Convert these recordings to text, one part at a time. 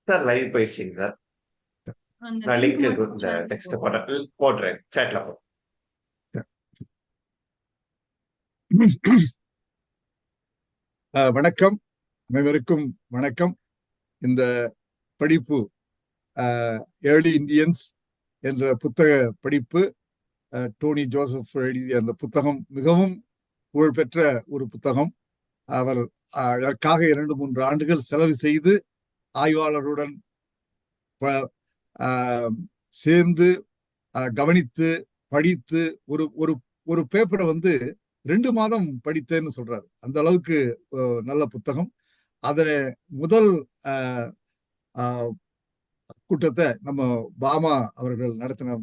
Sir live போயிடுச்சுங்க sir. அந்த நான் லிங்க் லிங்க் மட்டும் இந்த chatல டெக்ஸ்ட் போடுங்க. போடுறேன் சேட்ல போடுறேன். வணக்கம், அனைவருக்கும் வணக்கம். இந்த படிப்பு ஏர்லி இந்தியன்ஸ் என்ற புத்தக படிப்பு டோனி ஜோசப் எழுதிய அந்த புத்தகம் மிகவும் புகழ்பெற்ற ஒரு புத்தகம். அவர் அதற்காக 2-3 ஆண்டுகள் செலவு செய்து ஆய்வாளருடன் சேர்ந்து கவனித்து படித்து ஒரு ஒரு ஒரு பேப்பரை 2 மாதம் படித்தேன்னு சொல்றாரு. அந்த அளவுக்கு நல்ல புத்தகம். அதன முதல் கூட்டத்தை நம்ம பாமா அவர்கள் நடத்தின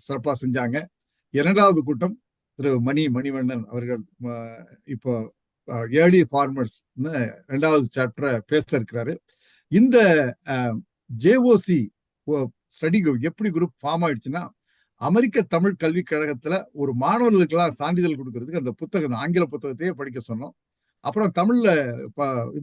சிறப்பா செஞ்சாங்க. 2வது கூட்டம் திரு மணிவண்ணன் அவர்கள் இப்போ ஏர்லி ஃபார்மர்ஸ் 2வது சாப்டரை பேச இருக்கிறாரு. இந்த ஜேஓசி ஸ்டடி எப்படி குரூப் ஃபார்ம் ஆயிடுச்சுன்னா, அமெரிக்க தமிழ் கல்விக் கழகத்துல ஒரு மாணவர்களுக்கெல்லாம் சான்றிதழ் கொடுக்கறதுக்கு அந்த புத்தகம், ஆங்கில புத்தகத்தையே படிக்க சொன்னோம். அப்புறம் தமிழ்ல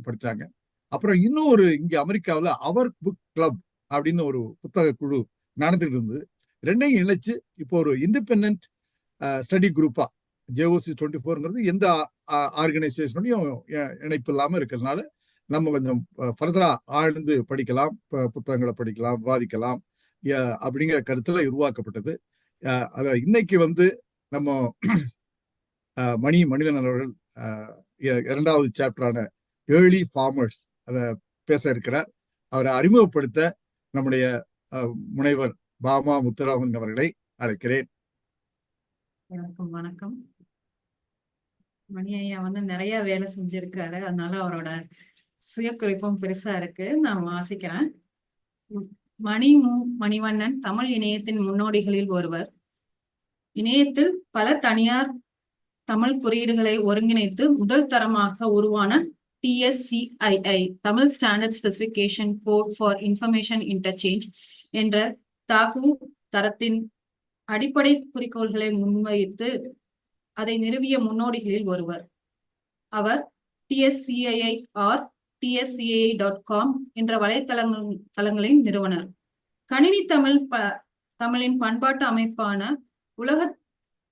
படிச்சாங்க. அப்புறம் இன்னொரு இங்க அமெரிக்காவில் அவர் புக் கிளப் அப்படின்னு ஒரு புத்தக குழு நடந்துட்டு இருந்தது. 2ஐயும் இணைச்சு இப்போ ஒரு இண்டிபெண்டன்ட் ஸ்டடி குரூப்பா ஜேஓசி 24ங்கிறது எந்த ஆர்கனைசேஷனையும் இணைப்பு இல்லாம இருக்கிறதுனால நம்ம கொஞ்சம் ஃபர்தரா ஆழ்ந்து படிக்கலாம், புத்தகங்களை படிக்கலாம், விவாதிக்கலாம் அப்படிங்கிற கருத்துல உருவாக்கப்பட்டது. இன்னைக்கு நம்ம மணிவண்ணன் அவர்கள் 2வது சாப்டரான ஏர்லி ஃபார்மர்ஸ் அதை பேச இருக்கிறார். அவரை அறிமுகப்படுத்த நம்முடைய முனைவர் பாமா முத்துராமன் அவர்களை அழைக்கிறேன். வணக்கம். வணக்கம். மணி ஐயா நிறைய வேலை செஞ்சிருக்காரு, அதனால அவரோட சுயக்குறிப்பும் பெருசா இருக்கு. நான் வாசிக்கிறேன். மணிவண்ணன் தமிழ் இணையத்தின் முன்னோடிகளில் ஒருவர். இணையத்தில் பல தனியார் தமிழ் குறியீடுகளை ஒருங்கிணைத்து முதல் தரமாக உருவான TSCII Tamil standard specification code for information interchange என்ற தாக்கு தரத்தின் அடிப்படை குறிக்கோள்களை முன்வைத்து அதை நிறுவிய முன்னோடிகளில் ஒருவர். அவர் TSCII.com என்ற வலைத்தளங்களின் நிறுவனர். கணினி தமிழின் பண்பாட்டு அமைப்பான உலக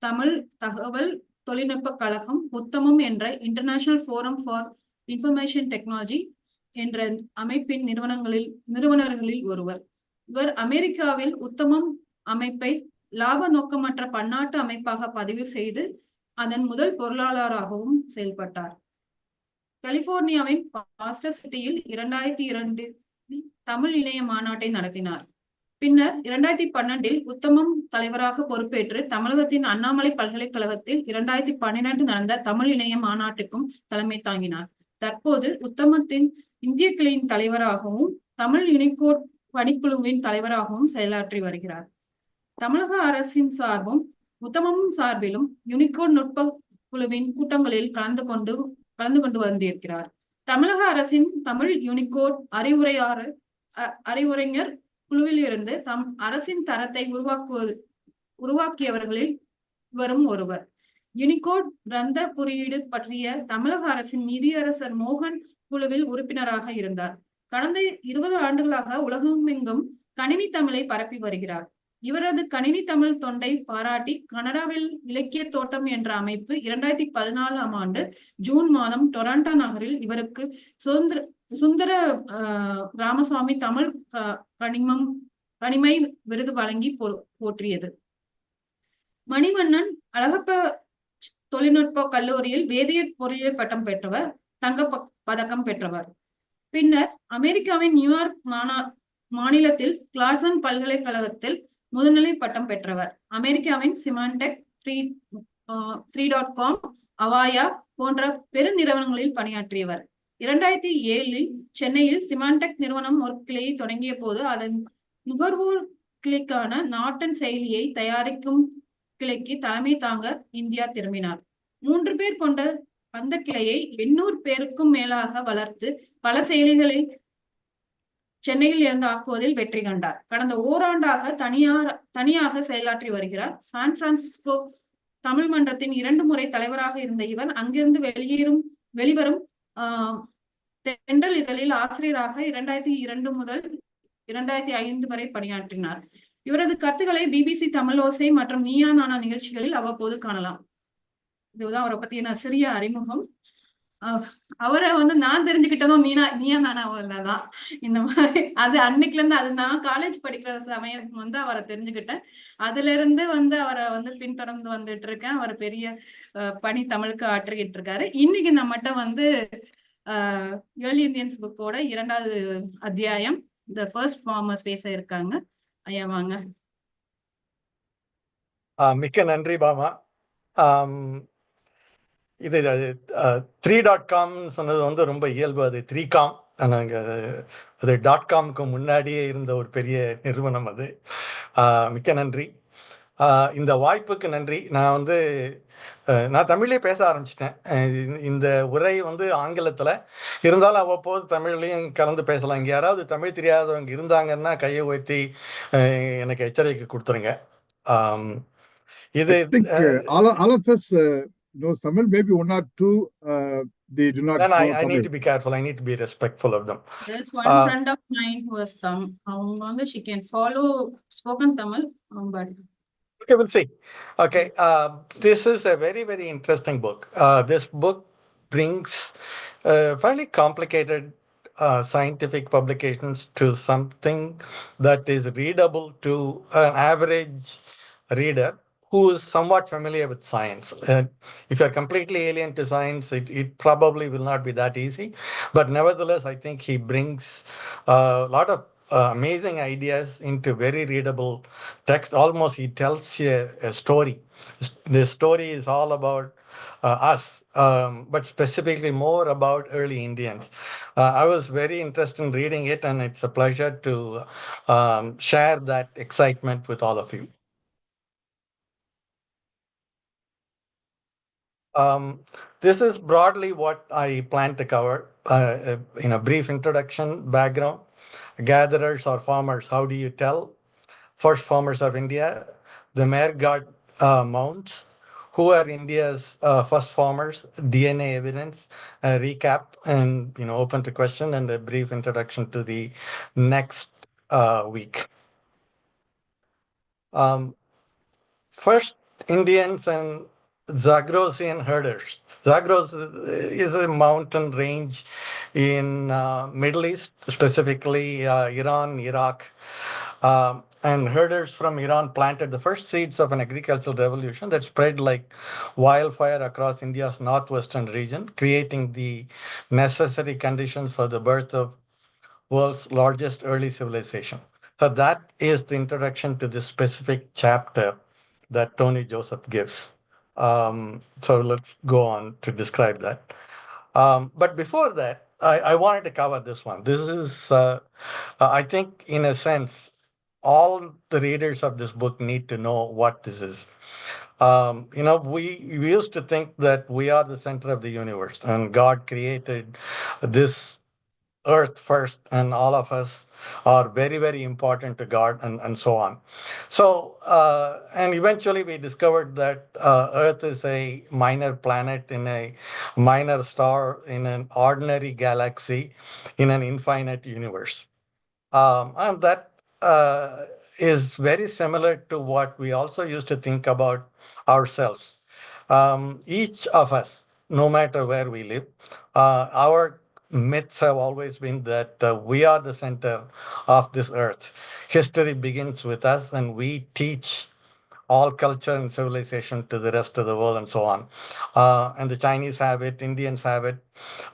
தமிழ் தகவல் தொழில்நுட்ப கழகம் உத்தமம் என்ற international forum for information technology என்ற அமைப்பின் நிறுவனர்களில் ஒருவர். இவர் அமெரிக்காவில் உத்தமம் அமைப்பை லாப நோக்கமற்ற பன்னாட்டு அமைப்பாக பதிவு செய்து அதன் முதல் பொருளாளராகவும் செயல்பட்டார். கலிபோர்னியாவின் பாஸ்டர் சிட்டியில் 2002 தமிழ் இணைய மாநாட்டை நடத்தினார். பின்னர் 2012 உத்தமம் தலைவராக பொறுப்பேற்று தமிழகத்தின் அண்ணாமலை பல்கலைக்கழகத்தில் 2012 நடந்த தமிழ் இணைய மாநாட்டுக்கும் தலைமை தாங்கினார். தற்போது உத்தமத்தின் இந்திய கிளையின் தலைவராகவும் தமிழ் யூனிகோட் பணிக்குழுவின் தலைவராகவும் செயலாற்றி வருகிறார். தமிழக அரசின் சார்பும் உத்தமம் சார்பிலும் யூனிகோட் நுட்ப குழுவின் கூட்டங்களில் கலந்து கொண்டு வந்திருக்கிறார். தமிழக அரசின் தமிழ் யூனிகோட் அறிவுரைஞர் குழுவில் இருந்து அரசின் தரத்தை உருவாக்கியவர்களில் இவரும் ஒருவர். யூனிகோட் ரந்த குறியீடு பற்றிய தமிழக அரசின் நீதியரசர் மோகன் குழுவில் உறுப்பினராக இருந்தார். கடந்த 20 ஆண்டுகளாக உலகமெங்கும் கணினி தமிழை பரப்பி வருகிறார். இவரது கணினி தமிழ் தொண்டை பாராட்டி கனடாவில் இலக்கிய தோட்டம் என்ற அமைப்பு 2014ஆம் ஆண்டு ஜூன் மாதம் டொரண்டோ நகரில் இவருக்கு சுந்தர ராமசுவாமி தமிழ் கனிமை விருது வழங்கி போற்றியது. மணிவண்ணன் அழகப்ப தொழில்நுட்ப கல்லூரியில் வேதியியல் பொறியியல் பட்டம் பெற்றவர், தங்க பதக்கம் பெற்றவர். பின்னர் அமெரிக்காவின் நியூயார்க் மாநிலத்தில் கிளார்சன் பல்கலைக்கழகத்தில் முதுநிலை பட்டம் பெற்றவர். அமெரிக்காவின் சிமான்டெக் 3.com அவாயா போன்ற பெருநிறுவனங்களில் பணியாற்றியவர். 2007 சென்னையில் சிமான்டெக் நிறுவனம் ஒரு கிளையை தொடங்கிய போது அதன் நுகர்வோர் கிளைக்கான நாட்டன் செயலியை தயாரிக்கும் கிளைக்கு தலைமை தாங்க இந்தியா திரும்பினார். 3 பேர் கொண்ட அந்த கிளையை 800 பேருக்கும் மேலாக வளர்த்து பல செயலிகளை சென்னையில் இருந்து ஆக்குவதில் வெற்றி கண்டார். கடந்த ஓராண்டாக தனியாக செயலாற்றி வருகிறார். சான் பிரான்சிஸ்கோ தமிழ் மன்றத்தின் 2 முறை தலைவராக இருந்த இவர் அங்கிருந்து வெளிவரும் தென்றல் இதழில் ஆசிரியராக 2002 முதல் 2005 வரை பணியாற்றினார். இவரது கருத்துக்களை பிபிசி தமிழோசை மற்றும் நீயா நானா நிகழ்ச்சிகளில் அவ்வப்போது காணலாம். இதுதான் அவரை பத்தின சிறிய அறிமுகம். அவரை நான் தெரிஞ்சுக்கிட்டதும் நீயா நானாதான். இந்த மாதிரி அது அன்னைக்குல இருந்து, அது நான் காலேஜ் படிக்கிற சமயம் அவரை தெரிஞ்சுக்கிட்டேன். அதுல இருந்து அவரை பின்தொடர்ந்து வந்துட்டு இருக்கேன். அவர் பெரிய பணி தமிழுக்கு ஆற்றிக்கிட்டு இருக்காரு. இன்னைக்கு நம்மகிட்ட ஏர்லி இந்தியன்ஸ் புக்கோட 2வது அத்தியாயம் த ஃபர்ஸ்ட் ஃபார்மர்ஸ் பேச இருக்காங்க. ஐயா வாங்க. மிக்க நன்றி பாமா. இது 3.com சொன்னது ரொம்ப இயல்பு. அது 3com. அது .comக்கு முன்னாடியே இருந்த ஒரு பெரிய நிறுவனம் அது. மிக்க நன்றி. இந்த வாய்ப்புக்கு நன்றி. நான் தமிழ்லேயே பேச ஆரம்பிச்சிட்டேன். இந்த உரை ஆங்கிலத்தில் இருந்தாலும் அவ்வப்போது தமிழ்லையும் கலந்து பேசலாம். இங்கே யாராவது தமிழ் தெரியாதவங்க இருந்தாங்கன்னா கையை உயர்த்தி எனக்கு எச்சரிக்கை கொடுத்துருங்க. இது all of us know Tamil, maybe 1 or 2 they do not know I need to be careful. I need to be respectful of them. There's one friend of mine who has come. She can follow spoken Tamil, but okay, we'll see. Okay, this is a very, very interesting book. This book brings fairly complicated scientific publications to something that is readable to an average reader who is somewhat familiar with science. If you're completely alien to science, it probably will not be that easy. But nevertheless, I think he brings a lot of amazing ideas into very readable text. Almost he tells you a story. The story is all about us, but specifically more about early Indians. I was very interested in reading it, and it's a pleasure to share that excitement with all of you. This is broadly what I plan to cover. In a brief introduction, background, gatherers or farmers. How do you tell? First farmers of India, the Mehrgarh mounds. Who are India's first farmers? DNA evidence, a recap, and open to question, and a brief introduction to the next week. First, Indians and Zagrosian herders. Zagros is a mountain range in Middle East, specifically Iran, Iraq. And herders from Iran planted the first seeds of an agricultural revolution that spread like wildfire across India's northwestern region, creating the necessary conditions for the birth of world's largest early civilization. So that is the introduction to this specific chapter that Tony Joseph gives. So let's go on to describe that. But before that, I wanted to cover this one. This is, I think, in a sense, all the readers of this book need to know what this is. We used to think that we are the center of the universe, and God created this earth first, and all of us are very, very important to God, and so on. So, and eventually we discovered that Earth is a minor planet in a minor star in an ordinary galaxy in an infinite universe. And that is very similar to what we also used to think about ourselves. Each of us, no matter where we live, our myths have always been that we are the center of this earth. History begins with us, and we teach all culture and civilization to the rest of the world, and so on. And the Chinese have it, Indians have it,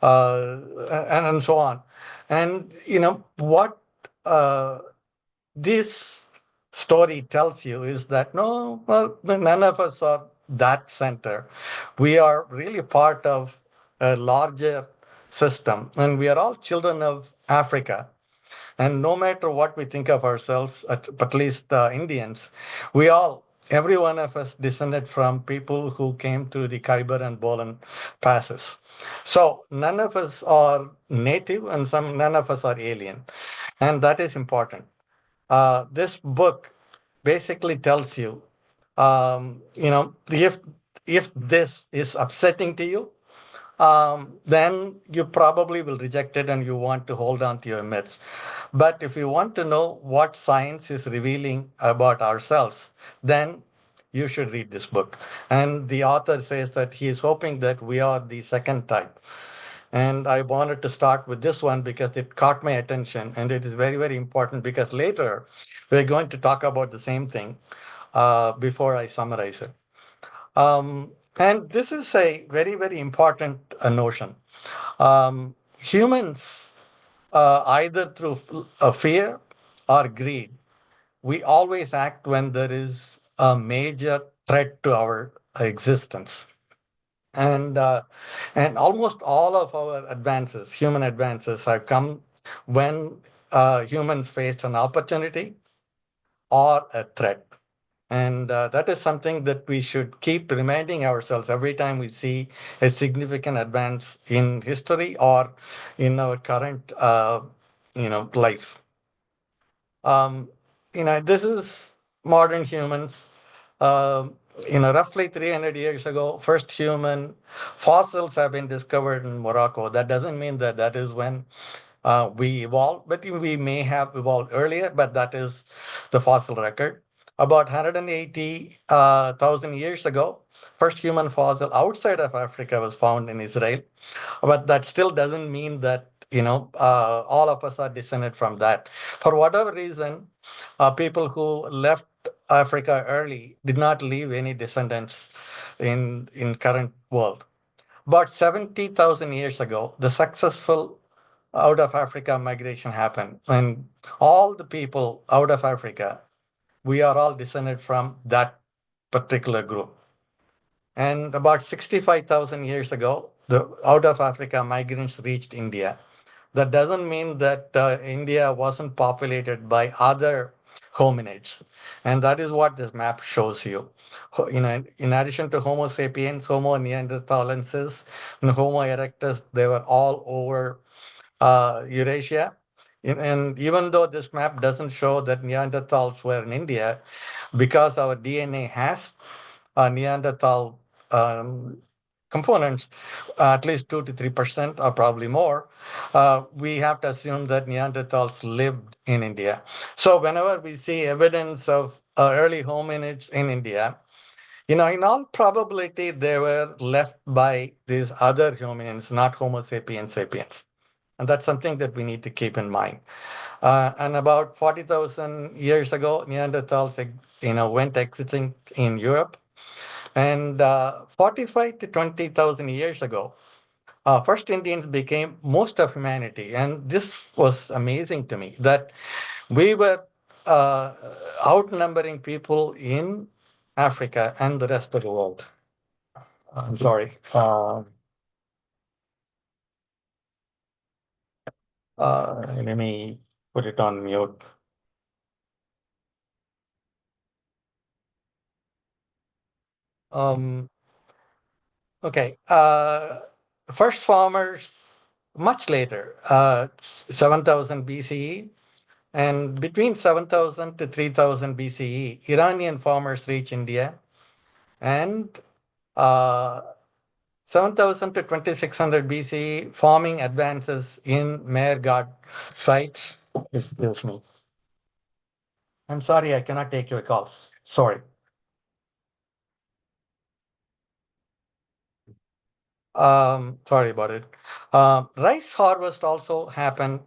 and so on. And what this story tells you is that none of us are that center. We are really part of a larger system, and we are all children of Africa. And no matter what we think of ourselves, at least Indians, we all every one of us descended from people who came through the Khyber and Bolan passes. So none of us are native, and none of us are alien, and that is important. This book basically tells you, if this is upsetting to you, then you probably will reject it and you want to hold on to your myths. But if you want to know what science is revealing about ourselves, then you should read this book. And the author says that he is hoping that we are the second type. And I wanted to start with this one because it caught my attention, and it is very, very important because later we're going to talk about the same thing before I summarize it. And this is a very, very important notion. Humans, either through fear or greed, we always act when there is a major threat to our existence. And almost all of our advances, human advances, have come when humans faced an opportunity or a threat. And that is something that we should keep reminding ourselves every time we see a significant advance in history or in our current, life. This is modern humans. Roughly 300 years ago, first human fossils have been discovered in Morocco. That doesn't mean that that is when we evolved, but we may have evolved earlier, but that is the fossil record. About 180,000 years ago, first human fossil outside of Africa was found in Israel. But that still doesn't mean that, all of us are descended from that. For whatever reason, people who left Africa early did not leave any descendants in current world. About 70,000 years ago, the successful out of Africa migration happened. And all the people out of Africa, we are all descended from that particular group. And about 65,000 years ago, the out of Africa migrants reached India. That doesn't mean that India wasn't populated by other hominids. And that is what this map shows you. In addition to Homo sapiens, Homo neanderthalensis, and Homo erectus, they were all over Eurasia. And even though this map doesn't show that Neanderthals were in India, because our DNA has Neanderthal components, at least 2 to 3% or probably more, we have to assume that Neanderthals lived in India. So whenever we see evidence of early hominids in India, in all probability, they were left by these other hominids, not Homo sapiens sapiens. And that's something that we need to keep in mind. And about 40,000 years ago, Neanderthals, went extinct in Europe. And 45 to 20,000 years ago, first Indians became most of humanity. And this was amazing to me that we were uh, outnumbering people in Africa and the rest of the world. I'm sorry. Let me put it on mute. Okay. First farmers much later, 7,000 BCE. And between 7,000 to 3,000 BCE, Iranian farmers reach India. And 7,000 to 2,600 BCE, farming advances in Mehrgarh sites. Excuse me. I'm sorry, I cannot take your calls. Sorry. Sorry about it. Rice harvest also happened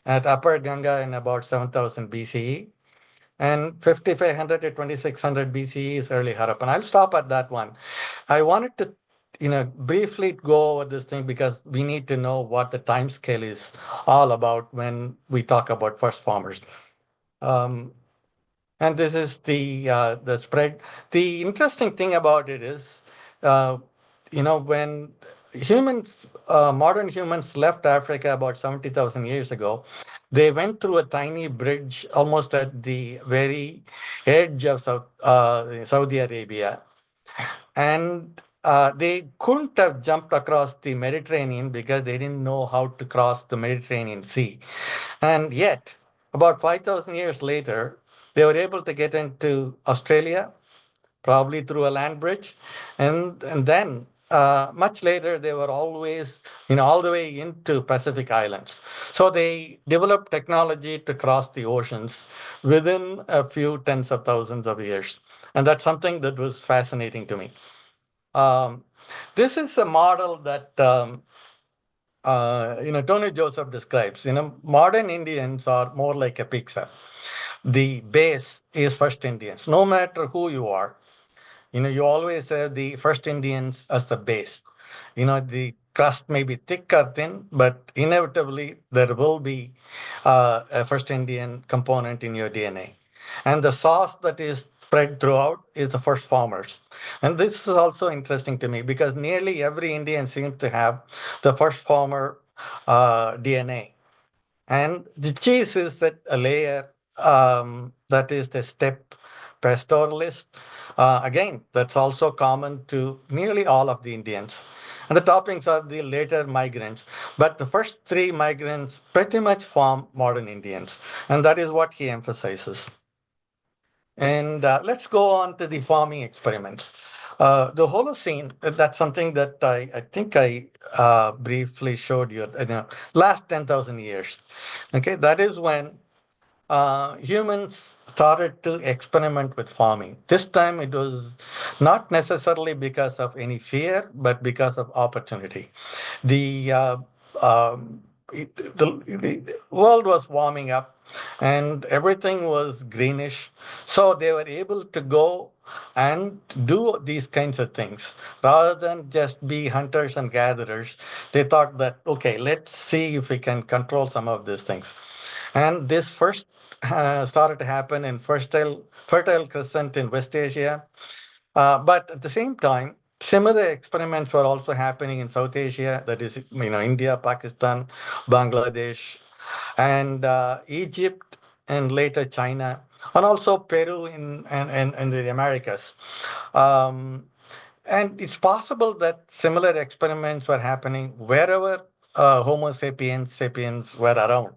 at Upper Ganga in about 7,000 BCE. And 5,500 to 2,600 BCE is early Harappan. I'll stop at that one. I wanted to, briefly go over this thing because we need to know what the time scale is all about when we talk about first farmers. And this is the spread. The interesting thing about it is, when modern humans left Africa about 70,000 years ago. They went through a tiny bridge almost at the very edge of Saudi Arabia. And they couldn't have jumped across the Mediterranean because they didn't know how to cross the Mediterranean Sea. And yet, about 5,000 years later, they were able to get into Australia, probably through a land bridge. And then much later, they were always, all the way into Pacific Islands. So they developed technology to cross the oceans within a few tens of thousands of years. And that's something that was fascinating to me. Um, this is a model that Tony Joseph describes. Modern Indians are more like a pizza. The base is first Indians, no matter who you are. You always have the first Indians as the base. The crust may be thick or thin, but inevitably there will be a first Indian component in your DNA. And the sauce that is spread throughout is the first farmers. And this is also interesting to me because nearly every Indian seems to have the first farmer DNA. And the cheese is a layer that is the step pastoralist. Again, that's also common to nearly all of the Indians. And the toppings are the later migrants. But the first three migrants pretty much form modern Indians. And that is what he emphasizes. And let's go on to the farming experiments. The Holocene, that's something that I think I briefly showed you, last 10,000 years. Okay, that is when humans started to experiment with farming. This time it was not necessarily because of any fear, but because of opportunity. The, the world was warming up and everything was greenish. So they were able to go and do these kinds of things rather than just be hunters and gatherers. They thought that, okay, let's see if we can control some of these things. And this first started to happen in Fertile Crescent in West Asia. But at the same time, similar experiments were also happening in South Asia, that is, India, Pakistan, Bangladesh, and Egypt, and later China, and also Peru in the Americas. Um, and it's possible that similar experiments were happening wherever Homo sapiens were around,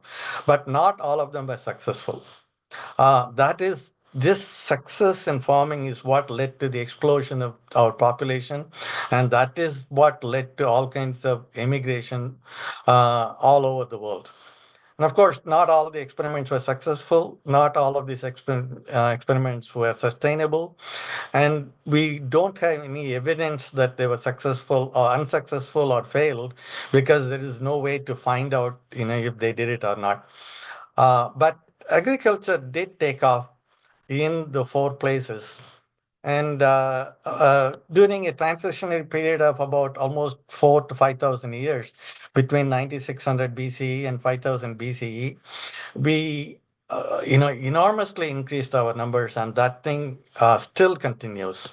but not all of them were successful. This success in farming is what led to the explosion of our population, and that is what led to all kinds of immigration all over the world. And of course, not all the experiments were successful. Not all of these experiments were sustainable. And we don't have any evidence that they were successful or unsuccessful or failed because there is no way to find out, if they did it or not. But agriculture did take off in the four places. And during a transitionary period of about almost 4 to 5,000 years, between 9600 BCE and 5000 BCE, we enormously increased our numbers, and that thing still continues.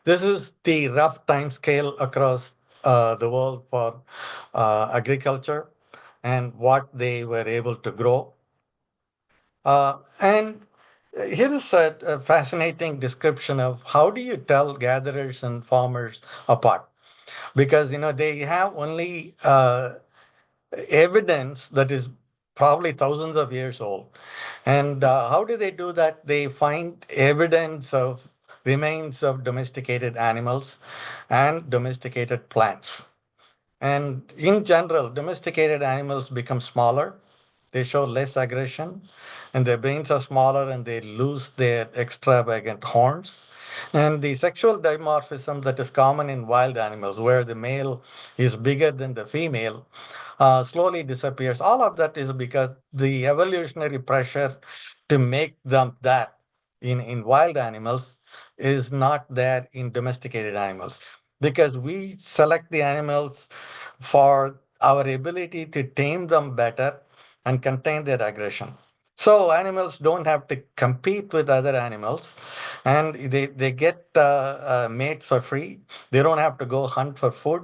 This is the rough time scale across the world for agriculture and what they were able to grow. And here is a fascinating description of how do you tell gatherers and farmers apart? Because they have only evidence that is probably thousands of years old. And how do they do that? They find evidence of remains of domesticated animals and domesticated plants. And in general, domesticated animals become smaller, they show less aggression, and their brains are smaller and they lose their extravagant horns. And the sexual dimorphism that is common in wild animals, where the male is bigger than the female, slowly disappears. All of that is because the evolutionary pressure to make them that in wild animals is not there in domesticated animals because we select the animals for our ability to tame them better and contain their aggression. So animals don't have to compete with other animals, and they get mates for free. They don't have to go hunt for food.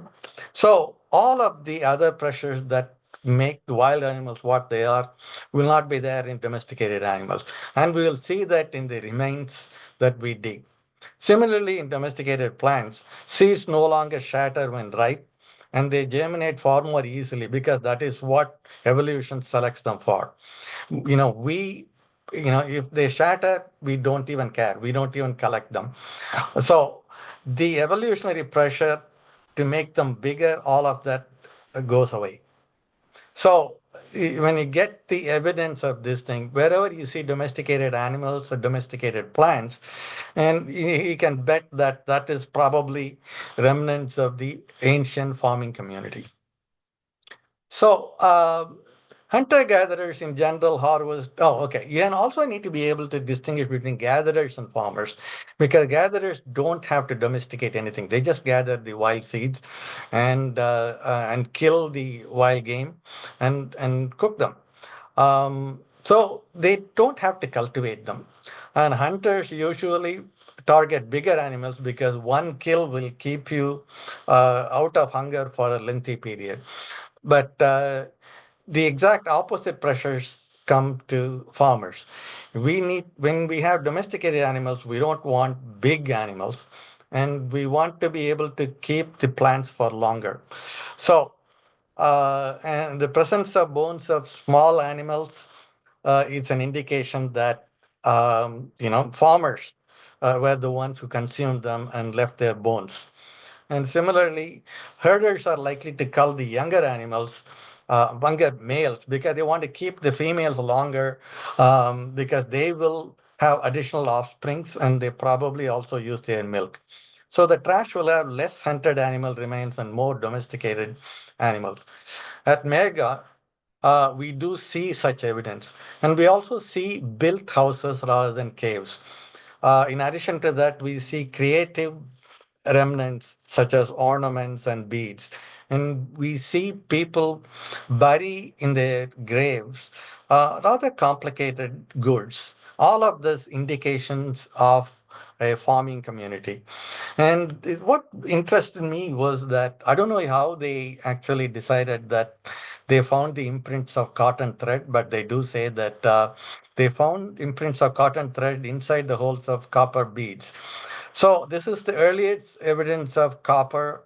So all of the other pressures that make the wild animals what they are will not be there in domesticated animals. And we will see that in the remains that we dig. Similarly, in domesticated plants, seeds no longer shatter when ripe, and they germinate far more easily because that is what evolution selects them for. We, if they shatter, we don't even care. We don't even collect them. So the evolutionary pressure to make them bigger, all of that goes away. So when you get the evidence of this thing, wherever you see domesticated animals or domesticated plants, and you can bet that that is probably remnants of the ancient farming community. So hunter-gatherers in general harvest. Oh, okay. You also need to be able to distinguish between gatherers and farmers, because gatherers don't have to domesticate anything. They just gather the wild seeds and kill the wild game and cook them. So they don't have to cultivate them. And hunters usually target bigger animals because one kill will keep you out of hunger for a lengthy period. But the exact opposite pressures come to farmers. When we have domesticated animals, we don't want big animals, and we want to be able to keep the plants for longer. So, and the presence of bones of small animals is an indication that farmers were the ones who consumed them and left their bones. And similarly, herders are likely to cull the younger animals, younger males, because they want to keep the females longer, because they will have additional offsprings and they probably also use their milk. So the trash will have less hunted animal remains and more domesticated animals. At Mehrgarh, we do see such evidence. And we also see built houses rather than caves. In addition to that, we see creative remnants such as ornaments and beads. And we see people bury in their graves rather complicated goods. All of this indications of a farming community. And what interested me was that I don't know how they actually decided that they found the imprints of cotton thread, but they do say that they found imprints of cotton thread inside the holes of copper beads. So this is the earliest evidence of copper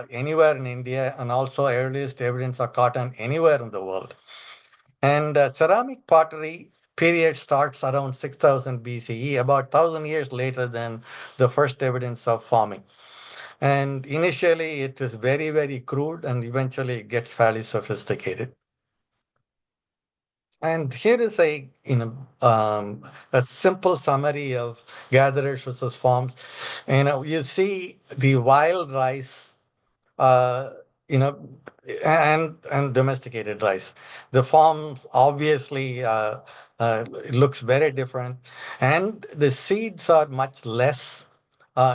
anywhere in India, and also earliest evidence of cotton anywhere in the world. And ceramic pottery period starts around 6000 BCE, about 1000 years later than the first evidence of farming. And initially it is very, very crude, and eventually it gets fairly sophisticated. And here is a simple summary of gatherers versus farms. You see the wild rice, uh, you know, and domesticated rice. The farm obviously it looks very different, and the seeds are much less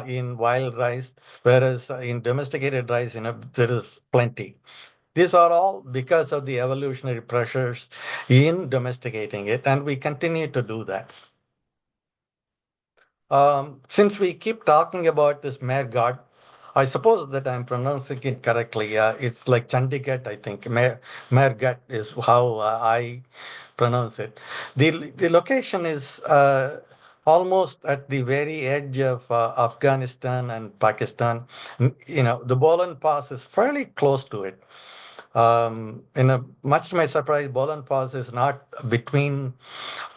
in wild rice, whereas in domesticated rice, there is plenty. These are all because of the evolutionary pressures in domesticating it, and we continue to do that. Since we keep talking about this Mehrgarh, I suppose that I'm pronouncing it correctly. It's like Chandigarh, I think. Mehrgarh is how I pronounce it. The location is almost at the very edge of Afghanistan and Pakistan. The Bolan Pass is fairly close to it. Much to my surprise, Bolan Pass is not between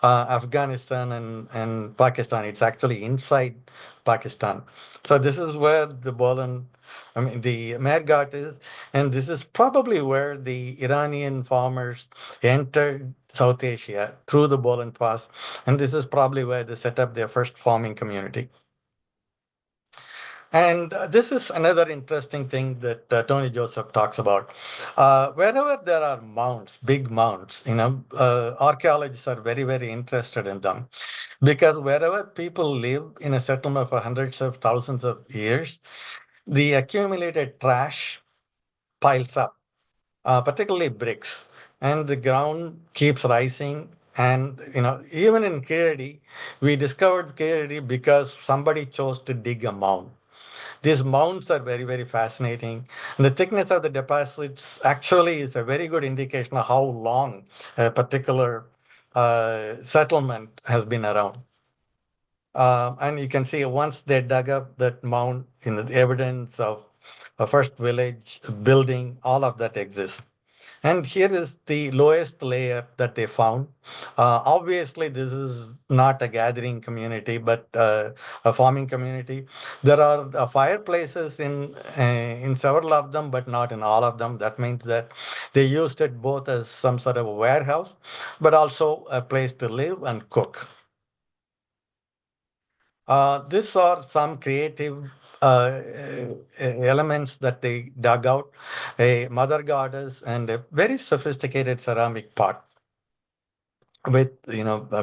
Afghanistan and Pakistan. It's actually inside Pakistan. So this is where the Mehrgarh is, and this is probably where the Iranian farmers entered South Asia through the Bolan Pass, and this is probably where they set up their first farming community. And this is another interesting thing that Tony Joseph talks about. Wherever there are mounds, big mounds, archaeologists are very, very interested in them, because wherever people live in a settlement for hundreds of thousands of years, the accumulated trash piles up, particularly bricks, and the ground keeps rising And even in Kiradi, we discovered Kiradi because somebody chose to dig a mound. These mounds are very, very fascinating. And the thickness of the deposits actually is a very good indication of how long a particular settlement has been around. And you can see once they dug up that mound, the evidence of a first village building, all of that exists. And here is the lowest layer that they found. Obviously, this is not a gathering community, but a farming community. There are fireplaces in several of them, but not in all of them. That means that they used it both as some sort of a warehouse, but also a place to live and cook. These are some creative elements that they dug out, a mother goddess and a very sophisticated ceramic pot with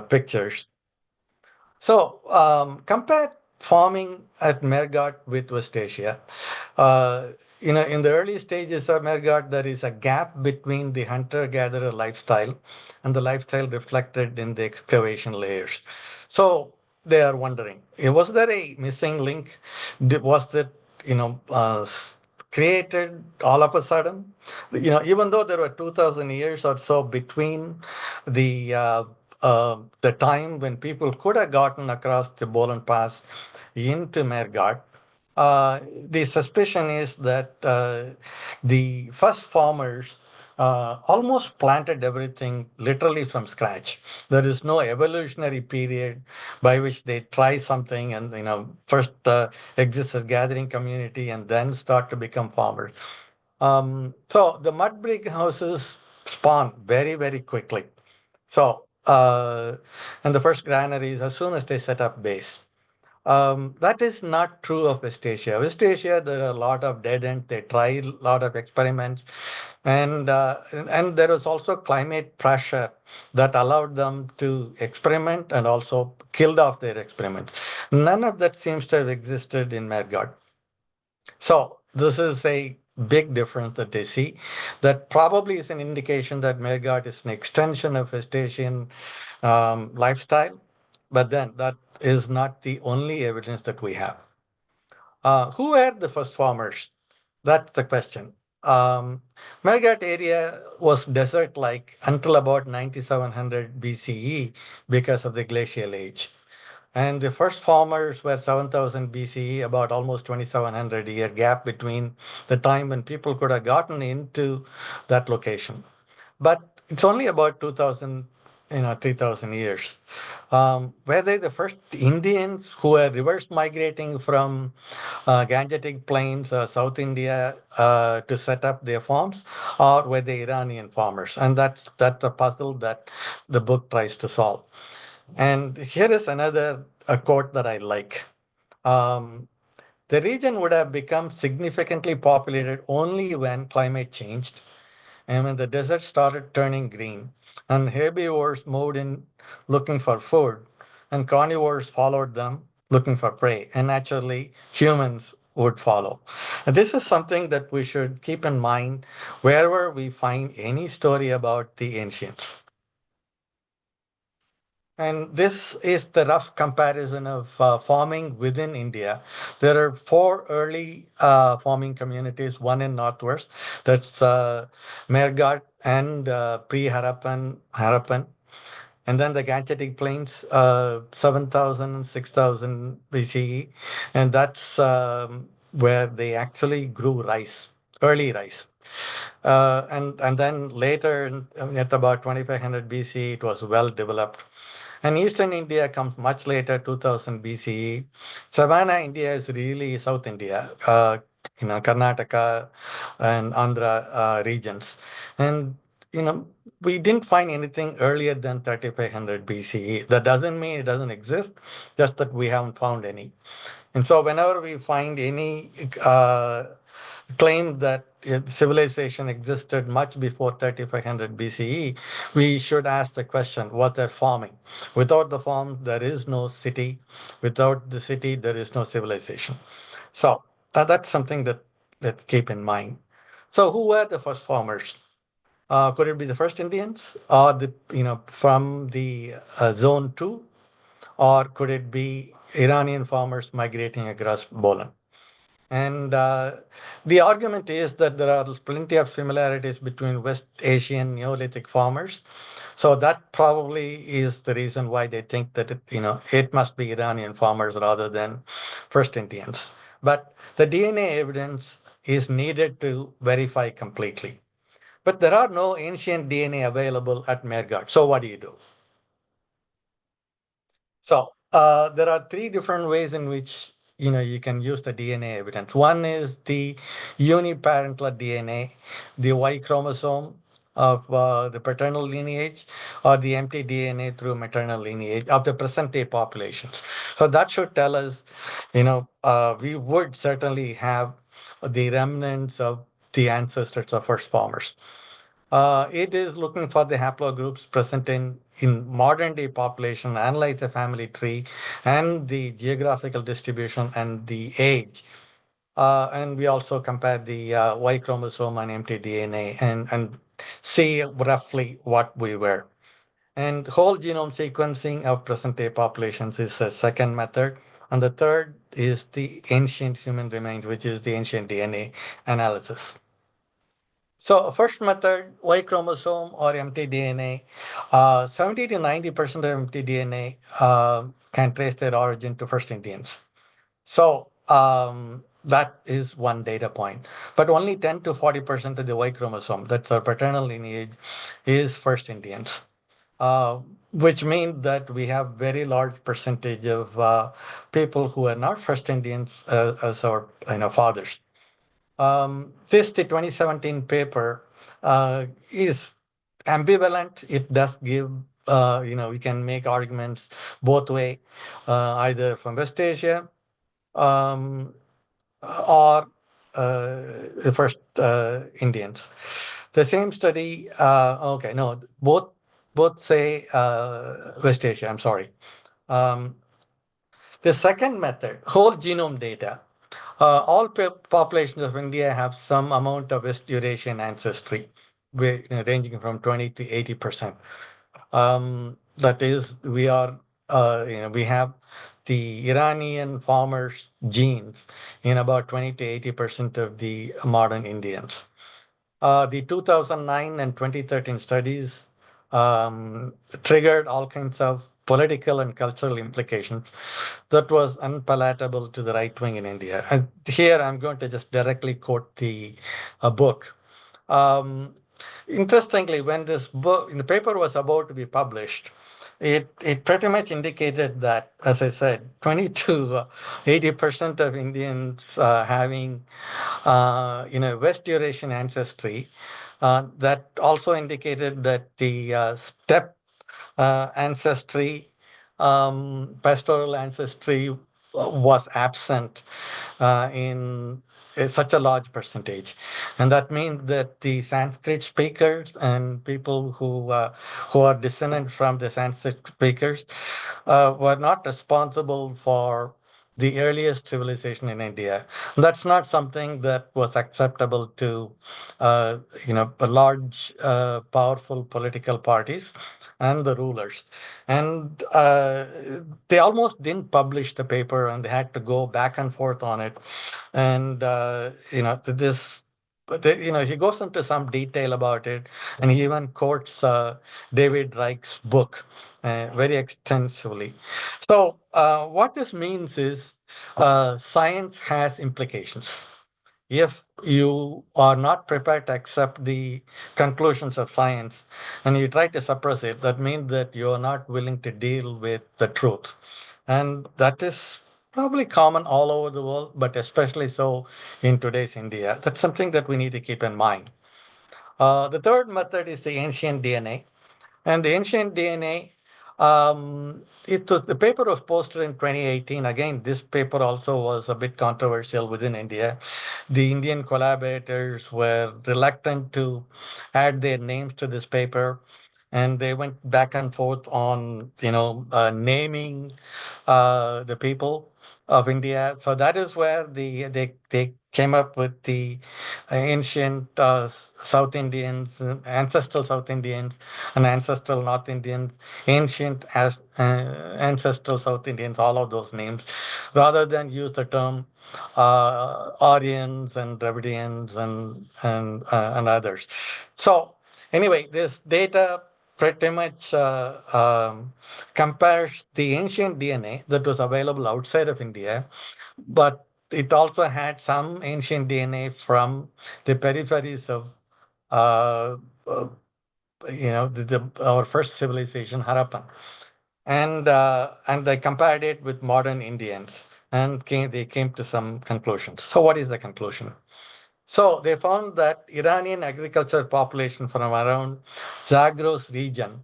pictures. So compare farming at Mehrgarh with West Asia. In the early stages of Mehrgarh, there is a gap between the hunter-gatherer lifestyle and the lifestyle reflected in the excavation layers. So they are wondering, was there a missing link? Was that created all of a sudden? Even though there were 2,000 years or so between the time when people could have gotten across the Bolan Pass into Mehrgarh, the suspicion is that the first farmers almost planted everything literally from scratch. There is no evolutionary period by which they try something and first exist as gathering community and then start to become farmers. So the mud brick houses spawn very, very quickly. So and the first granaries as soon as they set up base. That is not true of West Asia. West Asia, there are a lot of dead ends. They try a lot of experiments, and there was also climate pressure that allowed them to experiment and also killed off their experiments. None of that seems to have existed in Mehrgarh. So this is a big difference that they see. That probably is an indication that Mehrgarh is an extension of West Asian lifestyle, but then that is not the only evidence that we have. Who were the first farmers? That's the question. Mehrgarh area was desert-like until about 9700 BCE because of the glacial age. And the first farmers were 7000 BCE, about almost 2700 year gap between the time when people could have gotten into that location. But it's only about 2000, 3000 years. Were they the first Indians who were reverse migrating from Gangetic Plains, South India, to set up their farms, or were they Iranian farmers? And that's a puzzle that the book tries to solve. And here is another quote that I like. The region would have become significantly populated only when climate changed and when the desert started turning green and herbivores moved in looking for food and carnivores followed them looking for prey, and naturally humans would follow. And this is something that we should keep in mind wherever we find any story about the ancients. And this is the rough comparison of farming within India. There are 4 early farming communities, one in Northwest, that's Mehrgarh and Harappan. And then the Gangetic Plains, 7,000, 6,000 BCE. And that's where they actually grew rice, early rice. And then later, at about 2500 BCE, it was well developed. And Eastern India comes much later, 2000 BCE. Savannah India is really South India, Karnataka and Andhra regions. And, we didn't find anything earlier than 3500 BCE. That doesn't mean it doesn't exist, just that we haven't found any. And so whenever we find any claim that civilization existed much before 3500 BCE, we should ask the question, what they're farming. Without the farm, there is no city. Without the city, there is no civilization. So that's something that let's keep in mind. So who were the first farmers? Could it be the first Indians or from the zone 2, or could it be Iranian farmers migrating across Bolan? And the argument is that there are plenty of similarities between West Asian Neolithic farmers. So that probably is the reason why they think that it must be Iranian farmers rather than first Indians. But the DNA evidence is needed to verify completely. But there are no ancient DNA available at Mehrgarh. So what do you do? So there are three different ways in which you can use the DNA evidence. One is the uniparental DNA, the Y chromosome of the paternal lineage, or the empty DNA through maternal lineage of the present day populations. So that should tell us, we would certainly have the remnants of the ancestors of first farmers. It is looking for the haplogroups present in modern day population, analyze the family tree and the geographical distribution and the age. And we also compare the Y chromosome and empty DNA and see roughly what we were. And whole genome sequencing of present day populations is a second method. And the third is the ancient human remains, which is the ancient DNA analysis. So first method, Y chromosome or empty DNA, 70 to 90% of empty DNA can trace their origin to first Indians. So that is one data point. But only 10 to 40% of the Y chromosome, that's our paternal lineage, is first Indians. Which means that we have very large percentage of people who are not first Indians as our fathers. The 2017 paper is ambivalent. It does give, we can make arguments both way, either from West Asia or the first Indians. The same study, okay, no, both say West Asia, I'm sorry. The second method, whole genome data. All populations of India have some amount of West Eurasian ancestry, ranging from 20 to 80%. That is, we have the Iranian farmers' genes in about 20 to 80% of the modern Indians. The 2009 and 2013 studies triggered all kinds of political and cultural implications that was unpalatable to the right wing in India. And here I'm going to just directly quote the book. Interestingly, when this book, the paper was about to be published, it pretty much indicated that, as I said, 20 to 80% of Indians having West Eurasian ancestry. That also indicated that the steppe ancestry, pastoral ancestry was absent in such a large percentage. And that means that the Sanskrit speakers and people who are descended from the Sanskrit speakers were not responsible for the earliest civilization in India. That's not something that was acceptable to, large, powerful political parties and the rulers. And they almost didn't publish the paper, and they had to go back and forth on it. And he goes into some detail about it, and he even quotes David Reich's book very extensively. So what this means is science has implications. If you are not prepared to accept the conclusions of science and you try to suppress it, that means that you are not willing to deal with the truth. And that is probably common all over the world, but especially so in today's India. That's something that we need to keep in mind. The third method is the ancient DNA. And the ancient DNA, the paper was posted in 2018. Again, this paper also was a bit controversial within India. The Indian collaborators were reluctant to add their names to this paper, and they went back and forth on, naming the people. of India. So that is where they came up with the ancient South Indians, ancestral South Indians, and ancestral North Indians, ancient as ancestral South Indians, all of those names, rather than use the term Aryans and Dravidians and others. So anyway, this data pretty much compares the ancient DNA that was available outside of India, but it also had some ancient DNA from the peripheries of, uh, uh, our first civilization, Harappan, and they compared it with modern Indians, and they came to some conclusions. So, what is the conclusion? So they found that Iranian agriculture population from around Zagros region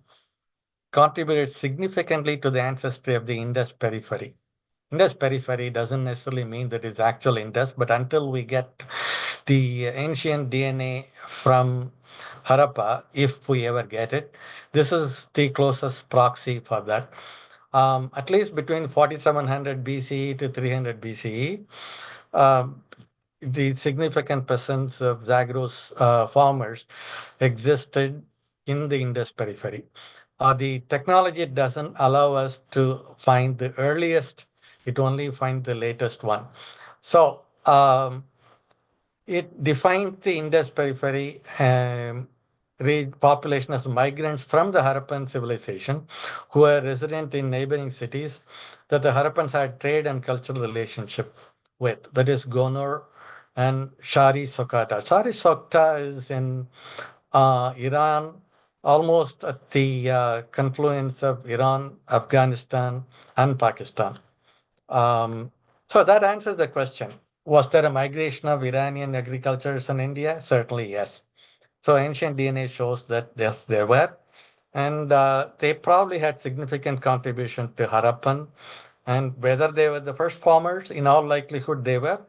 contributed significantly to the ancestry of the Indus periphery. Indus periphery doesn't necessarily mean that it's actual Indus, but until we get the ancient DNA from Harappa, if we ever get it, this is the closest proxy for that. At least between 4700 BCE to 300 BCE, um, the significant presence of Zagros farmers existed in the Indus periphery. The technology doesn't allow us to find the earliest, it only finds the latest one. So it defined the Indus periphery population as migrants from the Harappan civilization who were resident in neighboring cities that the Harappans had trade and cultural relationship with. That is Gonor and Shari Sokata. Shari Sokta is in Iran, almost at the confluence of Iran, Afghanistan, and Pakistan. So that answers the question. Was there a migration of Iranian agricultures in India? Certainly, yes. So ancient DNA shows that yes, there were. And they probably had significant contribution to Harappan. And whether they were the first farmers, in all likelihood they were,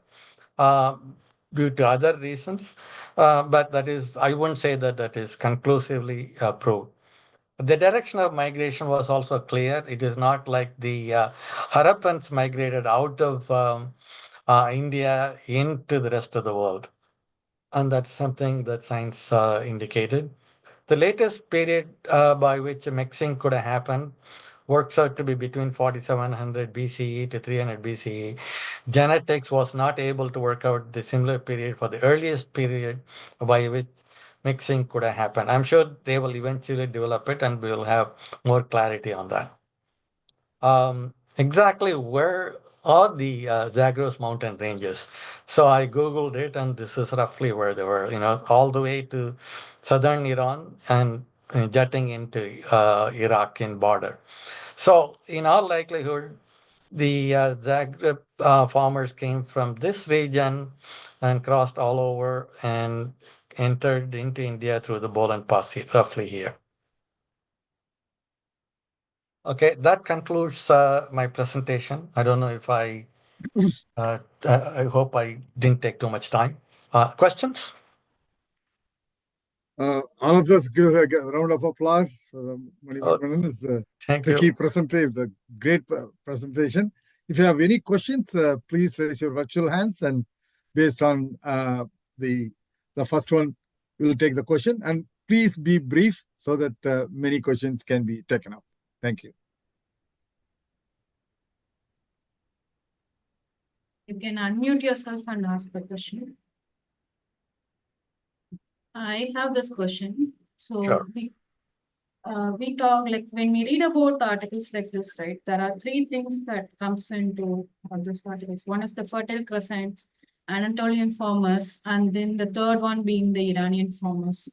uh, due to other reasons. But that is, I wouldn't say that that is conclusively proved. The direction of migration was also clear. It is not like the Harappans migrated out of India into the rest of the world. And that's something that science indicated. The latest period by which mixing could have happened works out to be between 4700 BCE to 300 BCE. Genetics was not able to work out the similar period for the earliest period by which mixing could have happened. I'm sure they will eventually develop it and we will have more clarity on that. Exactly where are the Zagros mountain ranges? So I Googled it and this is roughly where they were, all the way to southern Iran and jutting into Iraqi border. So in all likelihood, the Zagreb farmers came from this region and crossed all over and entered into India through the Bolan Pass, roughly here. Okay, that concludes my presentation. I don't know if I hope I didn't take too much time. Questions? All of us give a round of applause for Manivannan. It's a Thank tricky you. presentation, the great presentation. If you have any questions, please raise your virtual hands, and based on the first one, we will take the question. And please be brief so that many questions can be taken up. Thank you. You can unmute yourself and ask the question. I have this question. So Sure. we talk, like when we read about articles like this, right? There are three things that comes into this articles. One is the Fertile Crescent, Anatolian farmers, and then the third one being the Iranian farmers.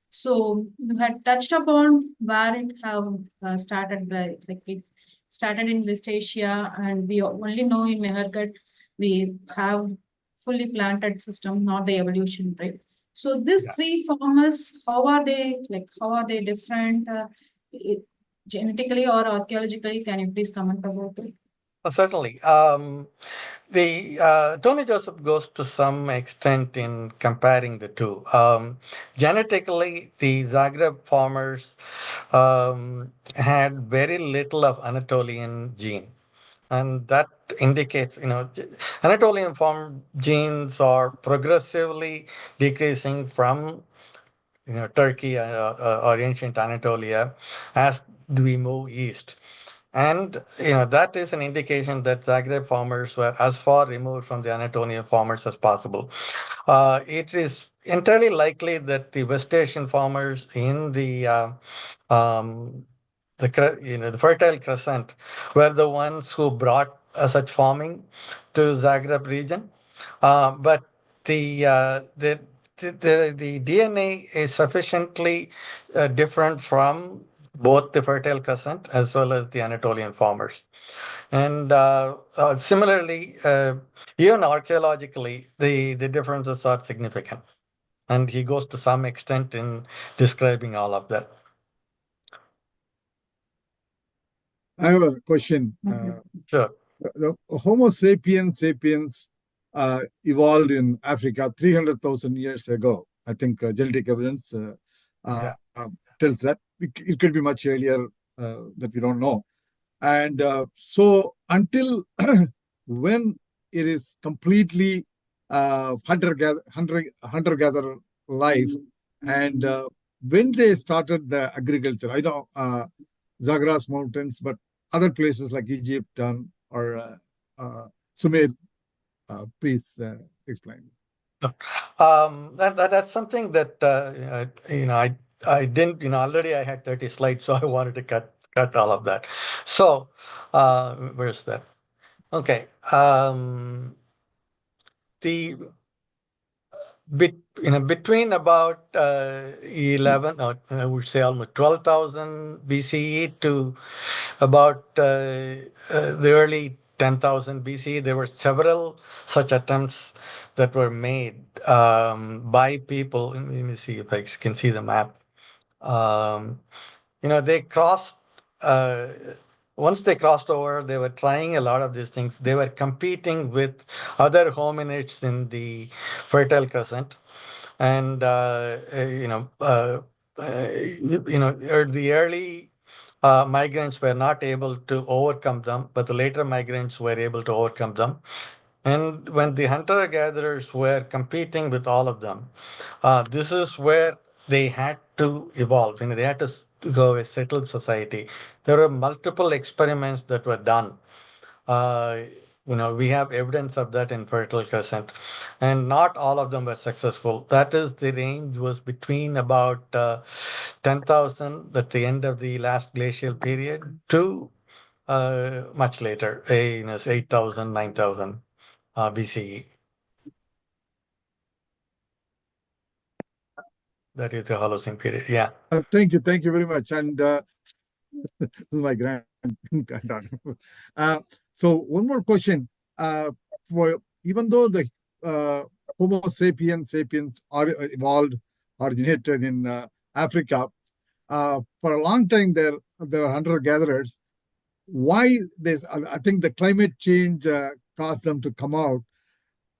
So you had touched upon where it have started, like it started in West Asia, and we only know in Mehrgarh we have fully planted system, not the evolution, right? So these three farmers, how are they different genetically or archaeologically? Can you please comment about it? Certainly. Tony Joseph goes to some extent in comparing the two. Genetically, the Zagreb farmers had very little of Anatolian gene. and that indicates, Anatolian form genes are progressively decreasing from Turkey or ancient Anatolia as we move east. And that is an indication that Zagreb farmers were as far removed from the Anatolian farmers as possible. It is entirely likely that the West Asian farmers in um, the Fertile Crescent were the ones who brought such farming to Zagreb region. But the, uh, the the DNA is sufficiently different from both the Fertile Crescent as well as the Anatolian farmers. And similarly, even archaeologically, the differences are significant. And he goes to some extent in describing all of that. I have a question. Sure. The Homo sapiens evolved in Africa 300,000 years ago. I think genetic evidence tells that. It could be much earlier that we don't know. And so until when it is completely hunter-gatherer life, and when they started the agriculture, I know Zagros Mountains, but other places like Egypt or Sumer, please explain. That's something that I didn't, already I had 30 slides, so I wanted to cut all of that. So where's that? Okay. The between about 11, or I would say almost 12,000 BCE to about the early 10,000 BCE, there were several such attempts that were made by people. Let me see if I can see the map. They crossed, uh, once they crossed over, they were trying a lot of these things. They were competing with other hominids in the Fertile Crescent. And, the early migrants were not able to overcome them, but the later migrants were able to overcome them. And when the hunter-gatherers were competing with all of them, this is where they had to evolve. They had to go a settled society. There were multiple experiments that were done. Uh, we have evidence of that in Fertile Crescent, and not all of them were successful. That is, the range was between about 10,000 at the end of the last glacial period to much later, 8,000, 9,000 BCE. That is the Holocene period. Yeah. Thank you very much. And this is my granddaughter. So one more question. For even though the Homo sapiens originated in Africa, for a long time there were hunter-gatherers. Why I think the climate change caused them to come out.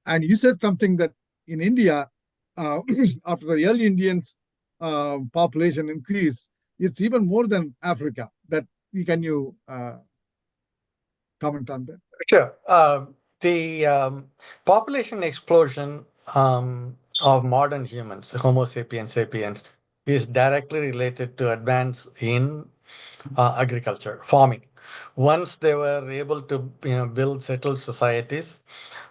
And you said something that in India, after the early Indians population increased, it's even more than Africa. Can you comment on that? Sure. The population explosion of modern humans, the Homo sapiens sapiens, is directly related to advance in agriculture, farming. Once they were able to build settled societies,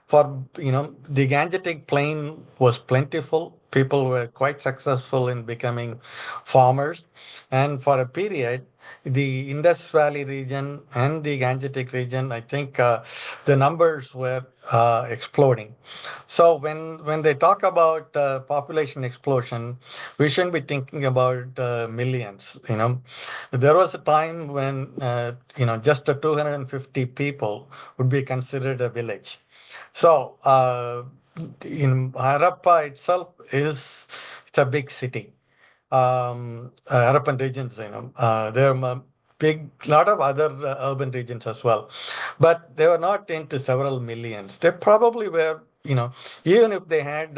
for the Gangetic Plain was plentiful. People were quite successful in becoming farmers, and for a period, the Indus Valley region and the Gangetic region, I think the numbers were exploding. So when they talk about population explosion, we shouldn't be thinking about millions. There was a time when just 250 people would be considered a village. So in Harappa itself it's a big city. Harappan regions, there are a lot of other urban regions as well, but they were not into several millions. They probably were even if they had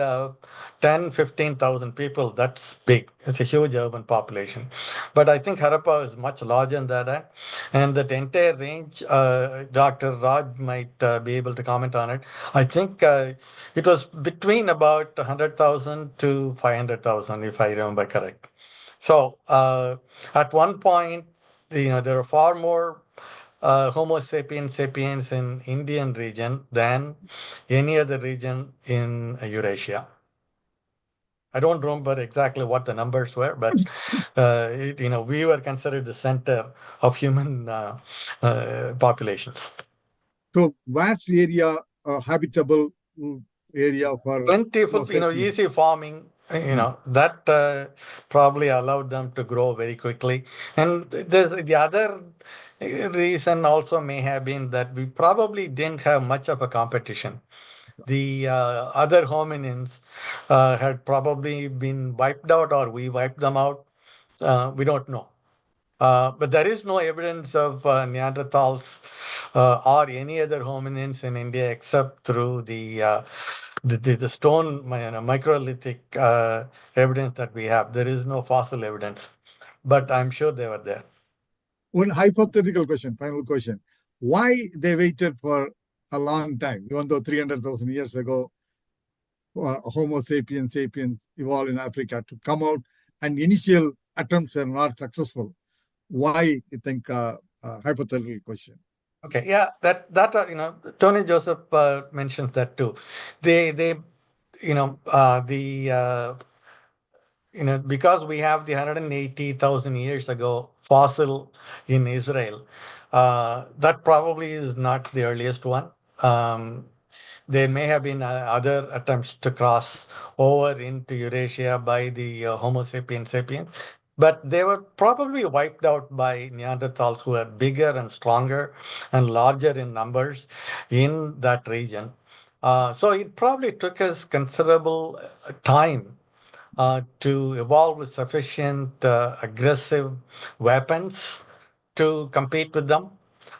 10, 15,000 people, that's big. It's a huge urban population. But I think Harappa is much larger than that. And that entire range, Dr. Raj might be able to comment on it. I think it was between about 100,000 to 500,000, if I remember correct. So at one point, there are far more Homo sapiens sapiens in Indian region than any other region in Eurasia. I don't remember exactly what the numbers were, but we were considered the center of human populations. So vast area, habitable area for Plentiful, Homo sapiens. easy farming, that probably allowed them to grow very quickly. And there's the other reason also may have been that we probably didn't have much of a competition. The other hominins had probably been wiped out, or we wiped them out. We don't know. But there is no evidence of Neanderthals or any other hominins in India except through the stone microlithic evidence that we have. There is no fossil evidence, but I'm sure they were there. One hypothetical question, final question. Why they waited for a long time, even though 300,000 years ago, Homo sapiens evolved in Africa to come out, and initial attempts are not successful? Why, you think, hypothetical question? Okay, yeah, that Tony Joseph mentioned that too. They because we have the 180,000 years ago fossil in Israel, that probably is not the earliest one. There may have been other attempts to cross over into Eurasia by the Homo sapiens sapiens, but they were probably wiped out by Neanderthals, who are bigger and stronger and larger in numbers in that region. So it probably took us considerable time to evolve with sufficient aggressive weapons to compete with them.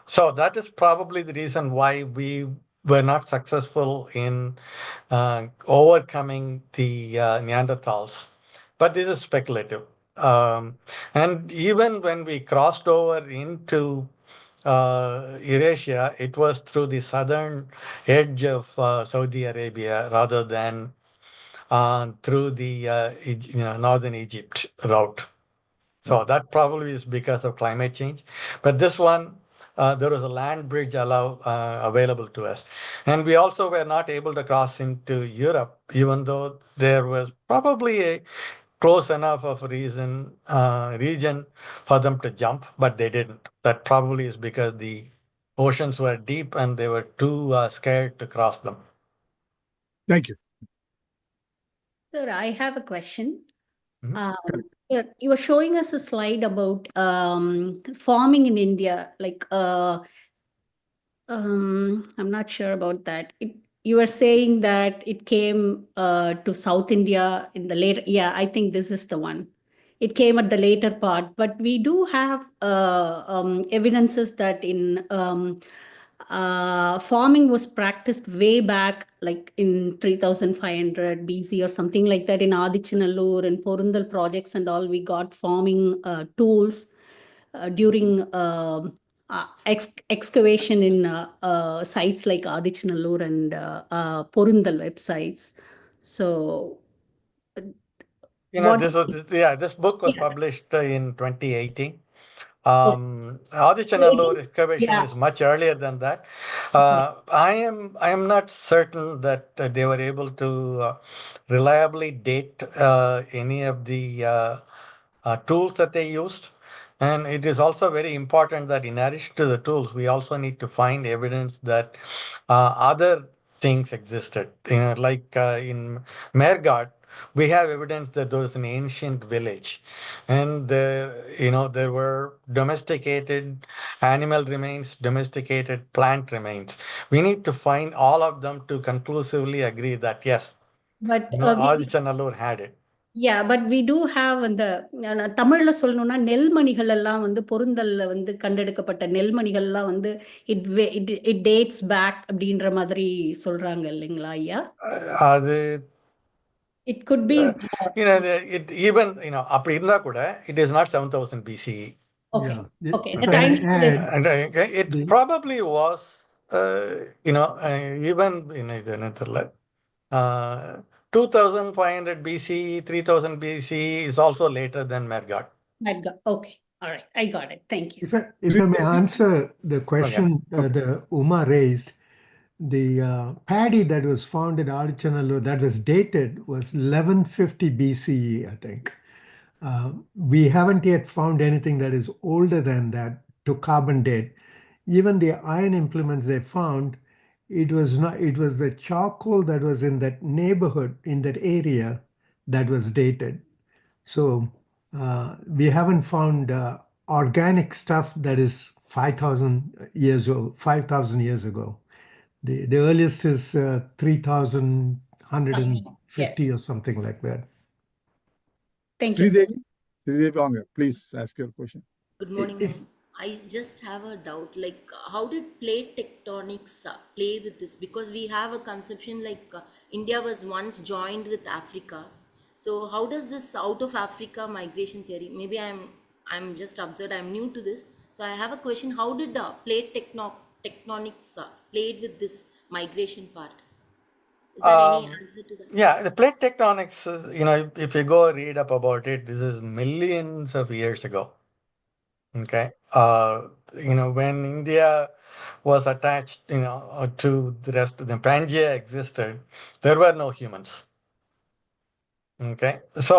So that is probably the reason why we were not successful in overcoming the Neanderthals. But this is speculative. And even when we crossed over into Eurasia, it was through the southern edge of Saudi Arabia rather than through the northern Egypt route. So that probably is because of climate change. But this one, there was a land bridge available to us. And we also were not able to cross into Europe, even though there was probably a close enough of a region for them to jump, but they didn't. That probably is because the oceans were deep and they were too scared to cross them. Thank you. Sir, I have a question. Mhm. You were showing us a slide about farming in India. I'm not sure about that. You were saying that it came to South India in the later. Yeah, I think this is the one. It came at the later part, but we do have evidences that in farming was practiced way back, like in 3500 BC or something like that in Adichanallur and Porundal projects and all. We got farming tools during excavation in sites like Adichanallur and Porundal websites. So, this book was published in 2018. Adichanallur excavation is much earlier than that. I am not certain that they were able to reliably date any of the tools that they used. And it is also very important that in addition to the tools, we also need to find evidence that other things existed. Like in Mehrgarh, we have evidence that there was an ancient village, and there were domesticated animal remains, domesticated plant remains. We need to find all of them to conclusively agree that yes, but Adichanallur had it. Yeah, but we do have அந்த தமிழ்ல சொல்லணும்னா நெல்மணிகள் எல்லாம் வந்து பொருந்தல்ல வந்து கண்டெடுக்கப்பட்ட நெல்மணிகள் எல்லாம் வந்து it dates back அப்படின்ற மாதிரி சொல்றாங்க இல்லைங்களா ஐயா? அது It could be it even அப்படி இருந்தா கூட it is not 7000 BCE. okay. Yeah. Okay, If the I time may is add, And it the- probably was even இது என்ன தெரியல 2500 BCE, 3000 BCE is also later than Mehrgarh. okay. All right, I got it. Thank you. If I may answer the question the Uma raised, the paddy that was found at Archanallur that was dated was 1150 BCE, I think. We haven't yet found anything that is older than that to carbon date. Even the iron implements they found, it was not. It was the charcoal that was in that neighborhood, in that area, that was dated. So we haven't found organic stuff that is 5,000 years old, 5,000 years ago. The earliest is 3,150 or something like that. Thank you. Sridevi, please ask your question. Good morning, If- ma'am. I just have a doubt, like how did plate tectonics play with this? Because we have a conception like India was once joined with Africa. So how does this out of Africa migration theory? Maybe I'm just observed. I'm new to this, so I have a question. How did plate tectonics played with this migration part? Is there any answer to that? Yeah, the plate tectonics, if you go read up about it, this is millions of years ago. Okay. When India was attached, to the rest of the Pangaea existed, there were no humans. Okay. So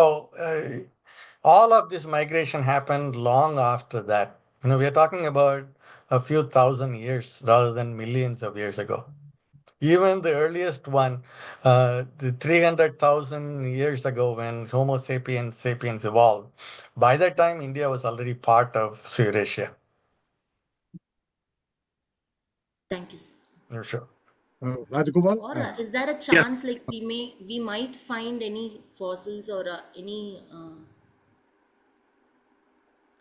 all of this migration happened long after that. We are talking about a few thousand years rather than millions of years ago. Even the earliest one, the 300,000 years ago when Homo sapiens evolved, by that time India was already part of Eurasia. Thank you, sir. Sure. Rajkumar? Or is there a chance like we might find any fossils or any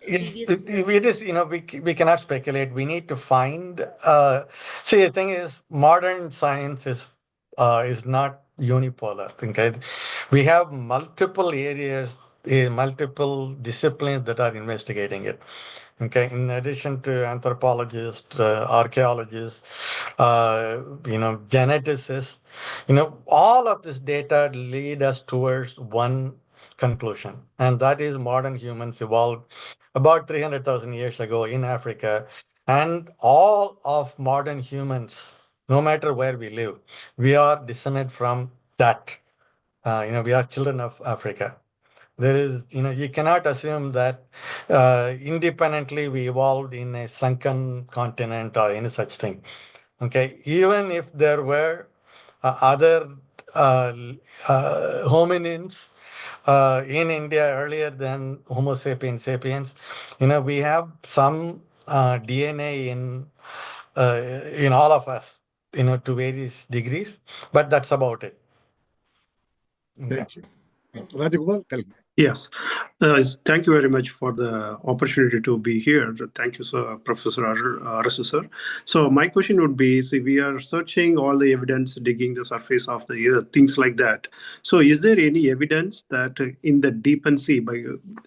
previous It is, we cannot speculate. We need to find. See, the thing is, modern science is not unipolar. Okay, we have multiple areas, multiple disciplines that are investigating it. Okay, in addition to anthropologists, archaeologists, geneticists, all of this data lead us towards one conclusion, and that is modern humans evolved about 300,000 years ago in Africa, and all of modern humans, no matter where we live, we are descended from that. We are children of Africa. There is, you cannot assume that independently we evolved in a sunken continent or any such thing. Okay, even if there were other hominins in India earlier than Homo sapiens, we have some DNA in all of us, to various degrees, but that's about it. Okay. Thank you. Thank you. Rajkumar, tell me. Yes. Thank you very much for the opportunity to be here. Thank you, sir, Professor Arasu, sir. So my question would be, see, we are searching all the evidence, digging the surface of the earth, things like that. So is there any evidence that in the deep and sea, by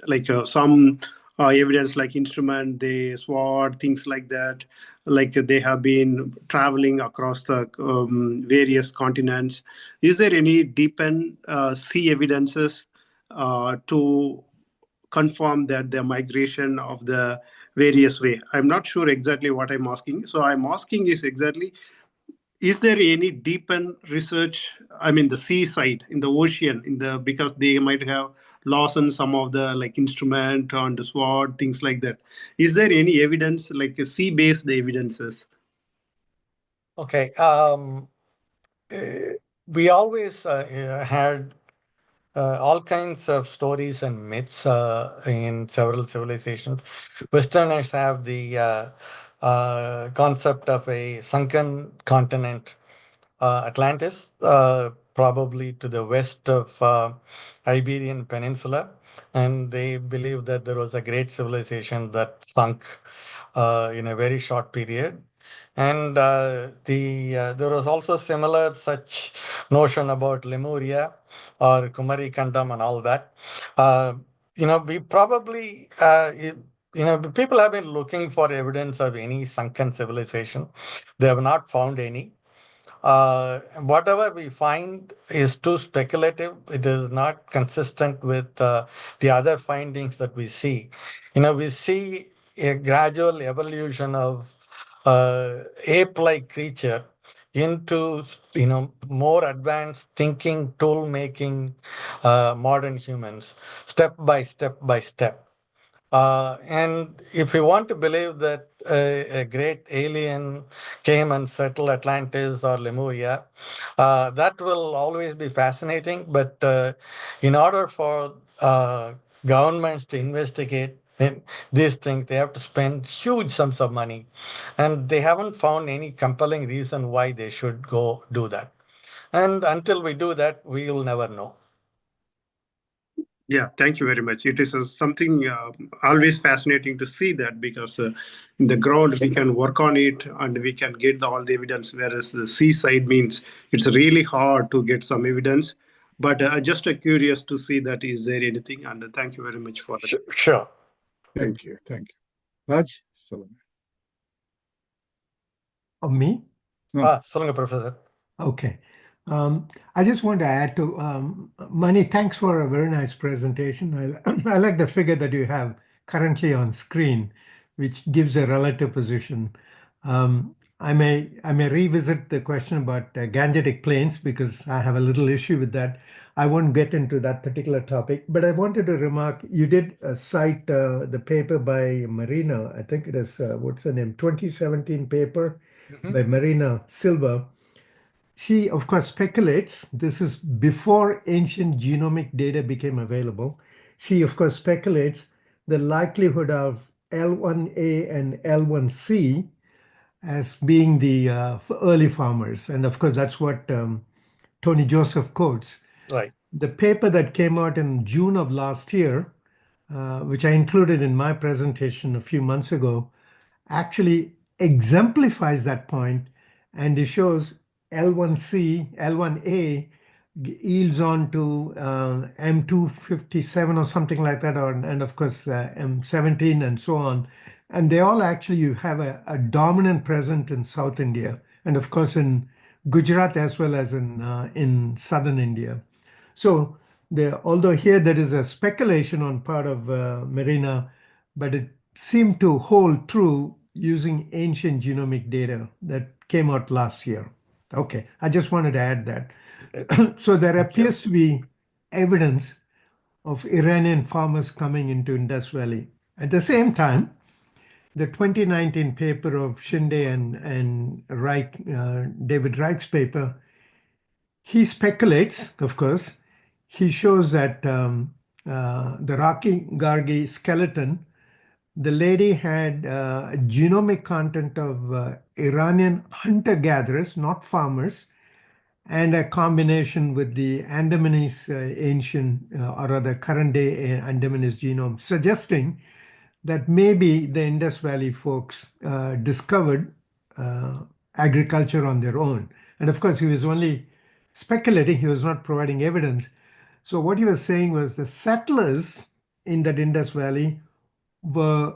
like some evidence like instrument, they sword, things like that, like they have been traveling across the various continents. Is there any deep and sea evidences to confirm that the migration of the various way? I'm not sure exactly what I'm asking. So I'm asking is exactly, is there any deepened research, I mean the seaside, in the ocean, because they might have lost on some of the like instrument on the sword, things like that. Is there any evidence like sea-based evidences? Okay. We always had all kinds of stories and myths in several civilizations. Westerners have the concept of a sunken continent, Atlantis. probably to the west of Iberian Peninsula, and they believe that there was a great civilization that sunk in a very short period. And there was also similar such notion about Lemuria or Kumari Kandam and all that. We probably people have been looking for evidence of any sunken civilization. They have not found any. Whatever we find is too speculative. It is not consistent with the other findings that we see. We see a gradual evolution of ape-like creature into more advanced thinking, tool making modern humans, step by step by step. And if you want to believe that a great alien came and settled Atlantis or Lemuria, that will always be fascinating. But in order for governments to investigate these things, they have to spend huge sums of money. And they haven't found any compelling reason why they should go do that. And until we do that, we will never know. Yeah, thank you very much. It is something always fascinating to see that, because in the ground we can work on it and we can get all the evidence, whereas the seaside means it's really hard to get some evidence. But just curious to see that is there anything, and thank you very much for that. Sure. Thank you. Raj, சொல்லுங்க. Of me? சொல்லுங்க, Professor. Okay. I just want to add to Mani, thanks for a very nice presentation. I like the figure that you have currently on screen, which gives a relative position. I may revisit the question about Gangetic plains, because I have a little issue with that. I won't get into that particular topic, but I wanted to remark, you did cite the paper by Marina. I think it is, what's the name, 2017 paper by Marina Silva. She, of course, speculates, this is before ancient genomic data became available. She, of course, speculates the likelihood of L1A and L1C as being the early farmers. And of course, that's what Tony Joseph quotes. Right. The paper that came out in June of last year, which I included in my presentation a few months ago, actually exemplifies that point, and it shows L1C, L1A yields on to M257 or something like that, and of course M17 and so on. And they all actually have a dominant presence in South India, and of course in Gujarat as well as in southern India. So although here there is a speculation on part of Marina, but it seemed to hold true using ancient genomic data that came out last year. Okay, I just wanted to add that. So there appears to be evidence of Iranian farmers coming into Indus Valley. At the same time, the 2019 paper of Shinde and Reich, David Reich's paper, he speculates, of course, he shows that the Rocky Gargi skeleton, the lady had genomic content of Iranian hunter-gatherers, not farmers, and a combination with the Andamanese ancient or rather current-day Andamanese genome, suggesting that maybe the Indus Valley folks discovered agriculture on their own. And of course, he was only speculating, he was not providing evidence. So what he was saying was the settlers in that Indus Valley were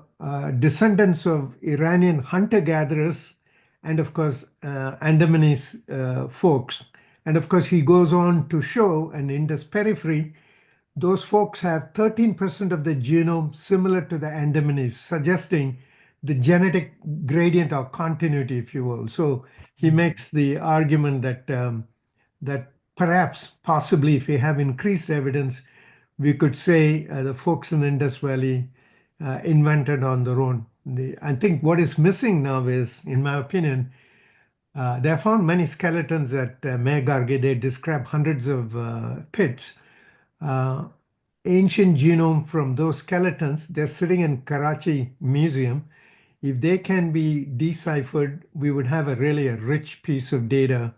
descendants of Iranian hunter-gatherers and of course Andamanese folks. And of course he goes on to show an Indus periphery, those folks have 13% of the genome similar to the Andamanese, suggesting the genetic gradient or continuity, if you will. So he makes the argument that that perhaps, possibly, if we have increased evidence, we could say the folks in the Indus Valley invented on their own. I think what is missing now is, in my opinion, they have found many skeletons at Mehrgarh. They describe hundreds of pits. Ancient genome from those skeletons, they're sitting in Karachi Museum. If they can be deciphered, we would have really a rich piece of data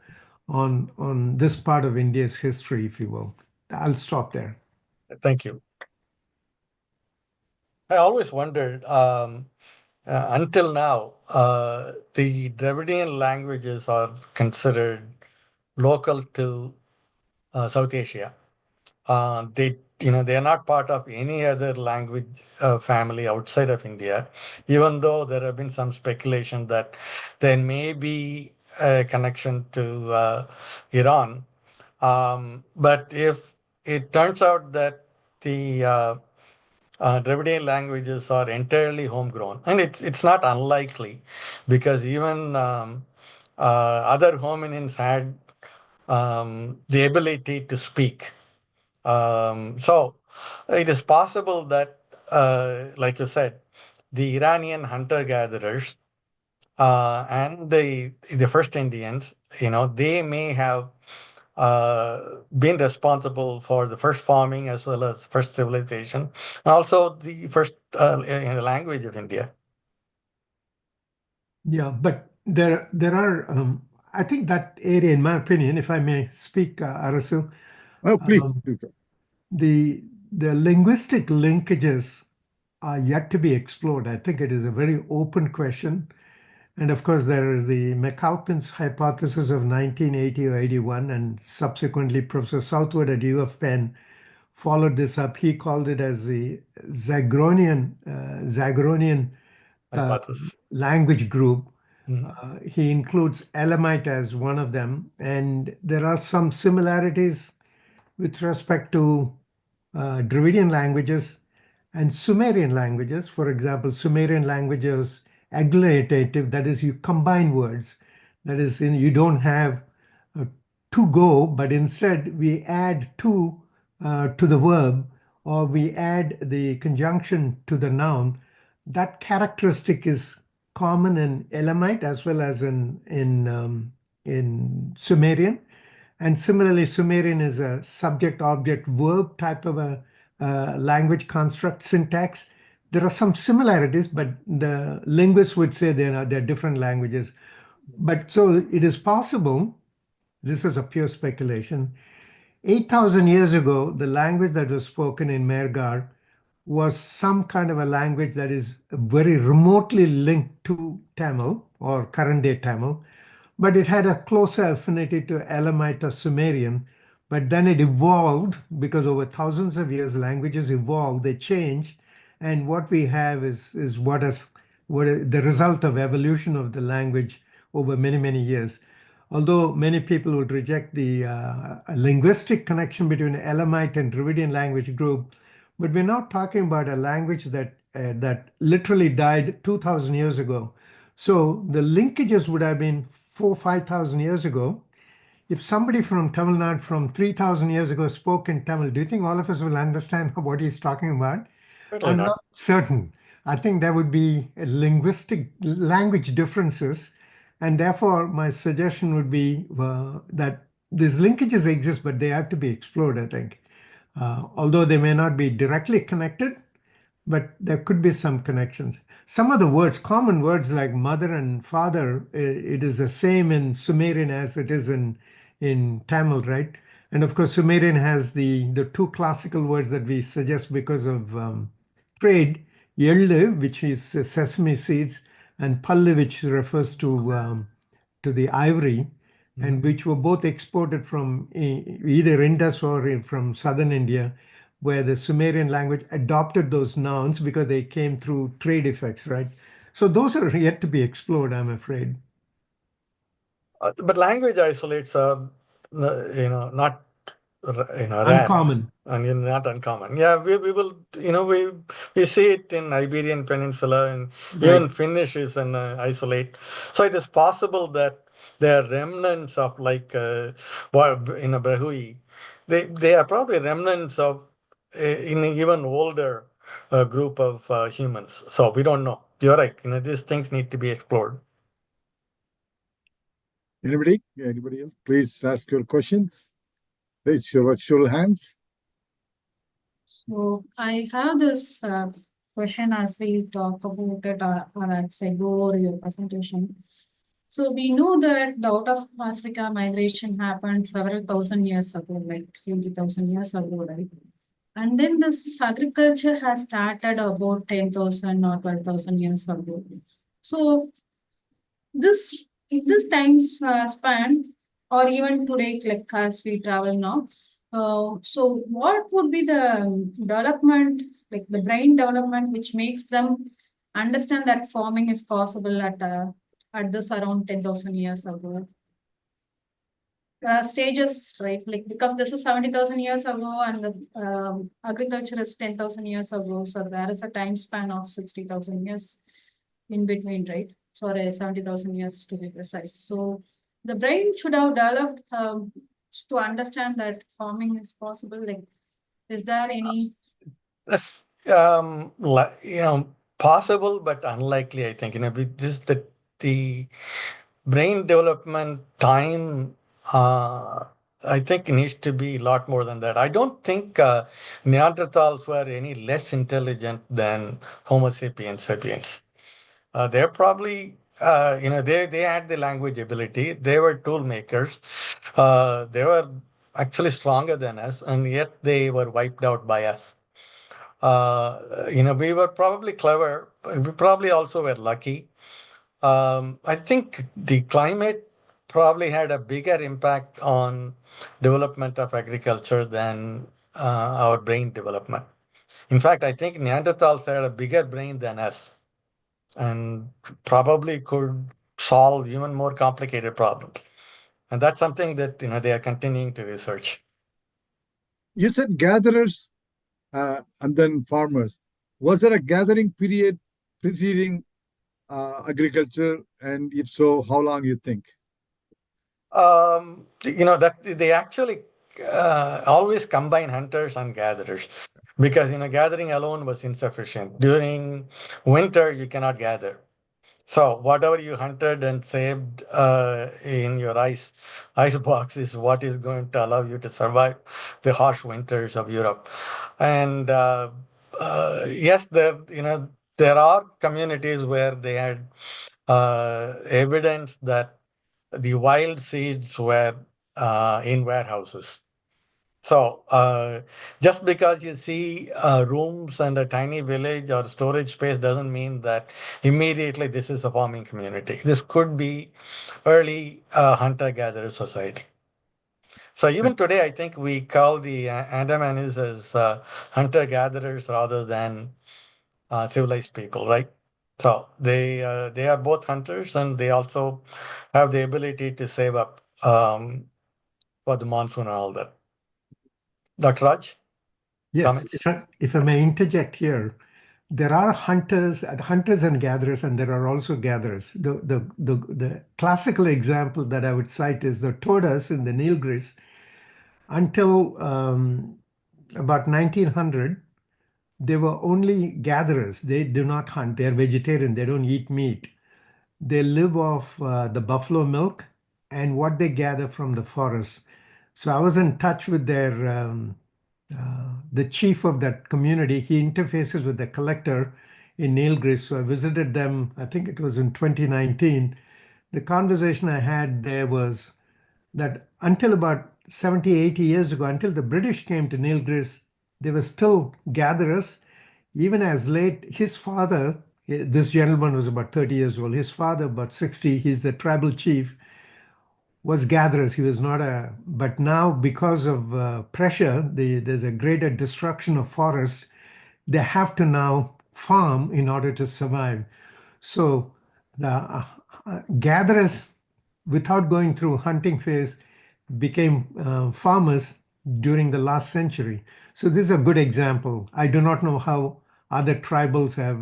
on this part of India's history, if you will. I'll stop there. Thank you. I always wondered, until now, the Dravidian languages are considered local to South Asia. They are not part of any other language family outside of India, even though there have been some speculation that there may be a connection to Iran. But if it turns out that the Dravidian languages are entirely homegrown, and it's not unlikely, because even other hominins had the ability to speak. So it is possible that, like you said, the Iranian hunter-gatherers and the first Indians, they may have been responsible for the first farming as well as first civilization, and also the first language of India. Yeah, but there are, I think that area, in my opinion, if I may speak, Arasu, Oh, please. the linguistic linkages are yet to be explored. I think it is a very open question. And of course, there is the McAlpin's hypothesis of 1980 or 81, and subsequently Professor Southwood at U of Penn followed this up. He called it as the Zagronian Hypothesis. language group. Mhm. He includes Elamite as one of them, and there are some similarities with respect to Dravidian languages and Sumerian languages. For example, Sumerian languages agglutinative, that is, you combine words. That is, you don't have to go, but instead we add to the verb, or we add the conjunction to the noun. That characteristic is common in Elamite as well as in Sumerian. And similarly, Sumerian is a subject-object-verb type of a language construct syntax. There are some similarities, but the linguists would say they're different languages. But so it is possible, this is a pure speculation, 8,000 years ago, the language that was spoken in Mehrgarh was some kind of a language that is very remotely linked to Tamil or current day Tamil, but it had a closer affinity to Elamite or Sumerian. But then it evolved, because over thousands of years, languages evolve, they change. And what we have is the result of evolution of the language over many, many years. Although many people would reject the linguistic connection between Elamite and Dravidian language group, but we're not talking about a language that literally died 2,000 years ago. So the linkages would have been 4,000-5,000 years ago. If somebody from Tamil Nadu from 3,000 years ago spoke in Tamil, do you think all of us will understand what he's talking about? Certainly I'm not. not certain. I think there would be linguistic language differences. And therefore, my suggestion would be that these linkages exist, but they have to be explored, I think. Although they may not be directly connected, but there could be some connections. Some of the words, common words like mother and father, it is the same in Sumerian as it is in Tamil, right? And of course, Sumerian has the two classical words that we suggest because of trade, yellu, which is sesame seeds, and pallu, which refers to the ivory, and which were both exported from either Indus or from southern India, where the Sumerian language adopted those nouns because they came through trade effects, right? So those are yet to be explored, I'm afraid. But language isolates are, not rare. Uncommon. And not uncommon. Yeah, we will, we see it in Iberian Peninsula, and even Finnish is an isolate. So it is possible that there are remnants of Brahui. They are probably remnants of in an even older group of humans. So we don't know. You're right. These things need to be explored. Anybody? Anybody else? Please ask your questions. Raise your virtual hands. So I have this question as we talk about it or as I go over your presentation. So we know that the out of Africa migration happened several thousand years ago, like 20,000 years ago, right? And then this agriculture has started about 10,000 or 12,000 years ago. So this in this time span, or even today, like as we travel now, so what would be the development, like the brain development, which makes them understand that farming is possible at this around 10,000 years ago? Stages, right? Like because this is 70,000 years ago and the agriculture is 10,000 years ago. So there is a time span of 60,000 years in between, right? Sorry, 70,000 years to be precise. So the brain should have developed to understand that farming is possible. Like, is there any? That's possible but unlikely. I think with this the brain development time. I think it needs to be a lot more than that. I don't think Neanderthals were any less intelligent than Homo sapiens sapiens. They're probably they had the language ability. They were tool makers. They were actually stronger than us, and yet they were wiped out by us. We were probably clever, but we probably also were lucky. I think the climate probably had a bigger impact on development of agriculture than our brain development. In fact, I think Neanderthals had a bigger brain than us and probably could solve even more complicated problems. And that's something that they are continuing to research. You said gatherers and then farmers. Was there a gathering period preceding agriculture? And if so, how long you think? That they actually always combine hunters and gatherers because gathering alone was insufficient. During winter, you cannot gather. So whatever you hunted and saved in your ice box is what is going to allow you to survive the harsh winters of Europe. And yes, there are communities where they had evidence that the wild seeds were in warehouses. So just because you see rooms and a tiny village or storage space doesn't mean that immediately this is a farming community. This could be early hunter-gatherer society. So even today, I think we call the Andamanis as hunter-gatherers rather than civilized people, right? So they are both hunters and they also have the ability to save up for the monsoon and all that. Dr. Raj? Yes, Comments? if I may interject here, there are hunters and gatherers, and there are also gatherers. The classical example that I would cite is the Todas in the Nilgiris. Until about 1900, they were only gatherers. They do not hunt. They're vegetarian. They don't eat meat. They live off the buffalo milk and what they gather from the forest. So I was in touch with the chief of that community. He interfaces with the collector in Nilgiris. So I visited them, I think it was in 2019. The conversation I had there was that until about 70, 80 years ago, until the British came to Nilgiris, they were still gatherers. Even as late, his father, this gentleman was about 30 years old, his father about 60, he's the tribal chief, was gatherers. He was not but now because of pressure, there's a greater destruction of forest. They have to now farm in order to survive. So the gatherers, without going through hunting phase, became farmers during the last century. So this is a good example. I do not know how other tribals have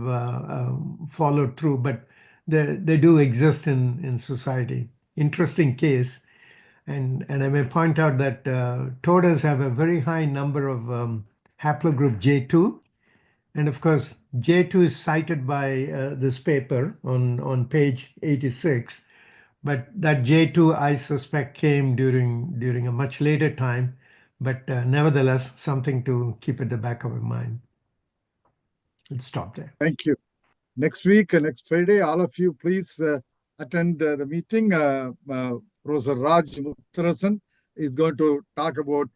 followed through, but they do exist in society. Interesting case. And I may point out that Todas have a very high number of haplogroup J2. And of course, J2 is cited by this paper on page 86. But that J2, I suspect, came during a much later time. But nevertheless, something to keep at the back of our mind. Let's stop there. Thank you. Next week, next Friday, all of you, please attend the meeting. Professor Raj Muttarasan is going to talk about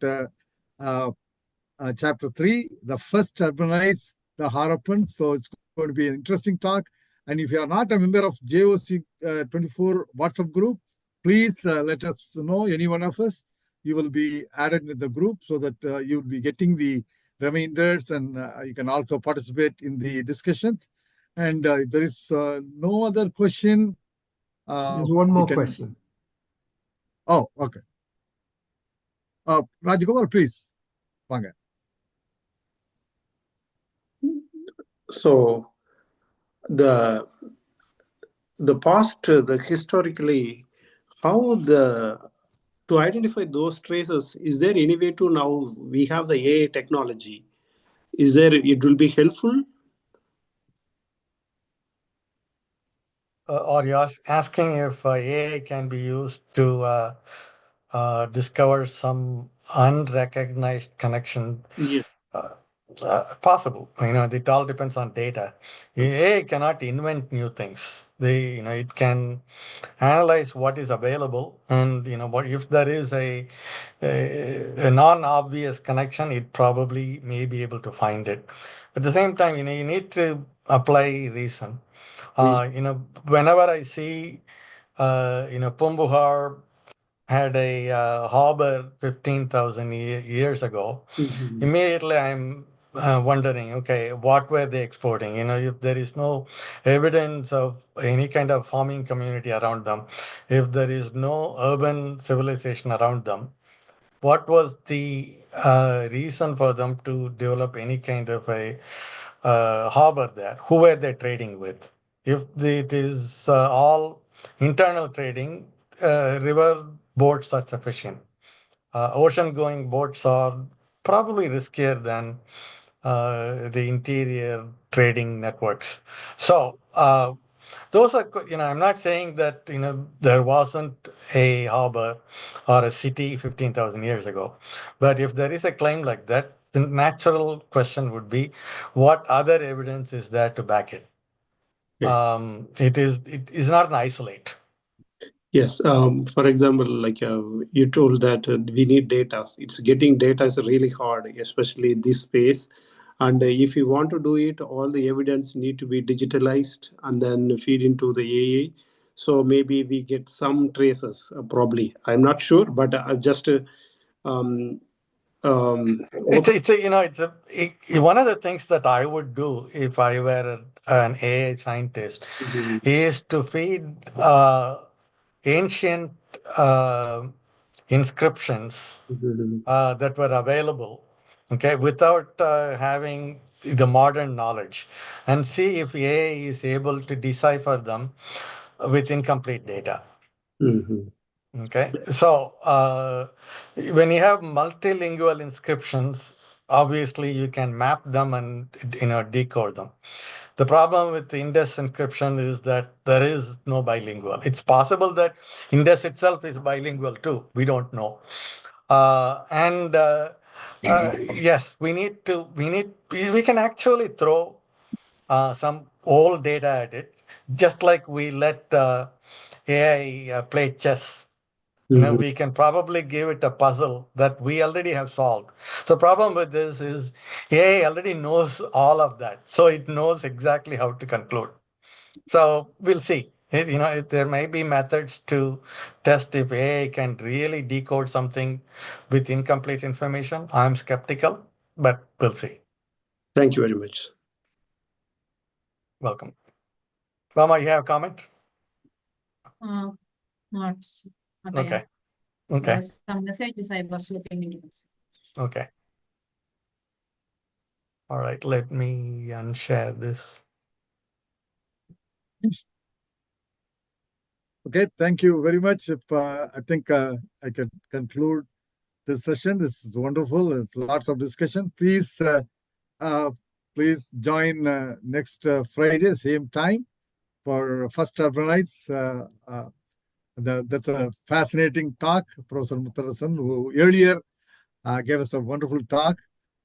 chapter 3, the first urbanites, the Harappans. So it's going to be an interesting talk. And if you are not a member of JOC 24 WhatsApp group, please let us know, any one of us. You will be added with the group so that you will be getting the reminders, and you can also participate in the discussions. And if there is no other question. There's one more question. Oh, okay. Rajkumar, please. Vanga. So the past, the historically, how to identify those traces, is there any way to, now we have the AI technology, is there, it will be helpful? Or you're asking if AI can be used to discover some unrecognized connection? Yeah. Possible. It all depends on data. AI cannot invent new things. It can analyze what is available, and what if there is a non-obvious connection, it probably may be able to find it. At the same time, you need to apply reason. Whenever I see, Pumbuhar had a harbor 15,000 years ago, immediately I'm wondering, okay, what were they exporting? If there is no evidence of any kind of farming community around them, if there is no urban civilization around them, what was the reason for them to develop any kind of a harbor there? Who were they trading with? If it is all internal trading, river boats are sufficient. Ocean-going boats are probably riskier than the interior trading networks. So those are, I'm not saying that, there wasn't a harbor or a city 15,000 years ago. But if there is a claim like that, the natural question would be, what other evidence is there to back it? It is not an isolate. Yes. For example, like you told that we need data. It's getting data is really hard, especially this space. And if you want to do it, all the evidence need to be digitalized and then feed into the AI. So maybe we get some traces, probably. I'm not sure, but I've just It's one of the things that I would do if I were an AI scientist is to feed ancient inscriptions that were available, okay, without having the modern knowledge, and see if AI is able to decipher them with incomplete data. Okay, so when you have multilingual inscriptions, obviously you can map them and decode them. The problem with the Indus inscription is that there is no bilingual. It's possible that Indus itself is bilingual too. We don't know. Yes, we can actually throw some old data at it, just like we let AI play chess. We can probably give it a puzzle that we already have solved. The problem with this is AI already knows all of that. So it knows exactly how to conclude. So we'll see. There may be methods to test if AI can really decode something with incomplete information. I'm skeptical, but we'll see. Thank you very much. Welcome. Mama, you have a comment? Not Okay. There Okay. are some messages I was looking into this. Okay. All right. Let me unshare this. Okay, thank you very much. I think I can conclude this session. This is wonderful. There's lots of discussion. Please join next Friday, same time, for First Urbanites. That's a fascinating talk. Professor Muttarasan, who earlier gave us a wonderful talk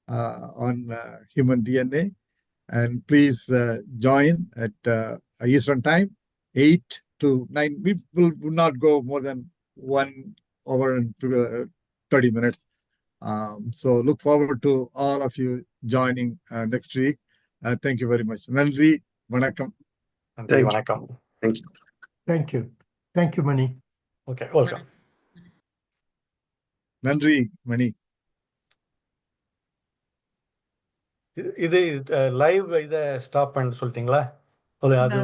on human DNA. And please join at Eastern Time, 8 to 9. We will not go more than 1 hour and 30 minutes. So look forward to all of you joining next week. Thank you very much. Nandri, vanakkam. Thank you. Vanakkam. Thank you. Thank you. Thank you, Mani. Okay, welcome. Nandri, Mani. இது live இதை stop பண்ண சொல்லிட்டீங்களா? அது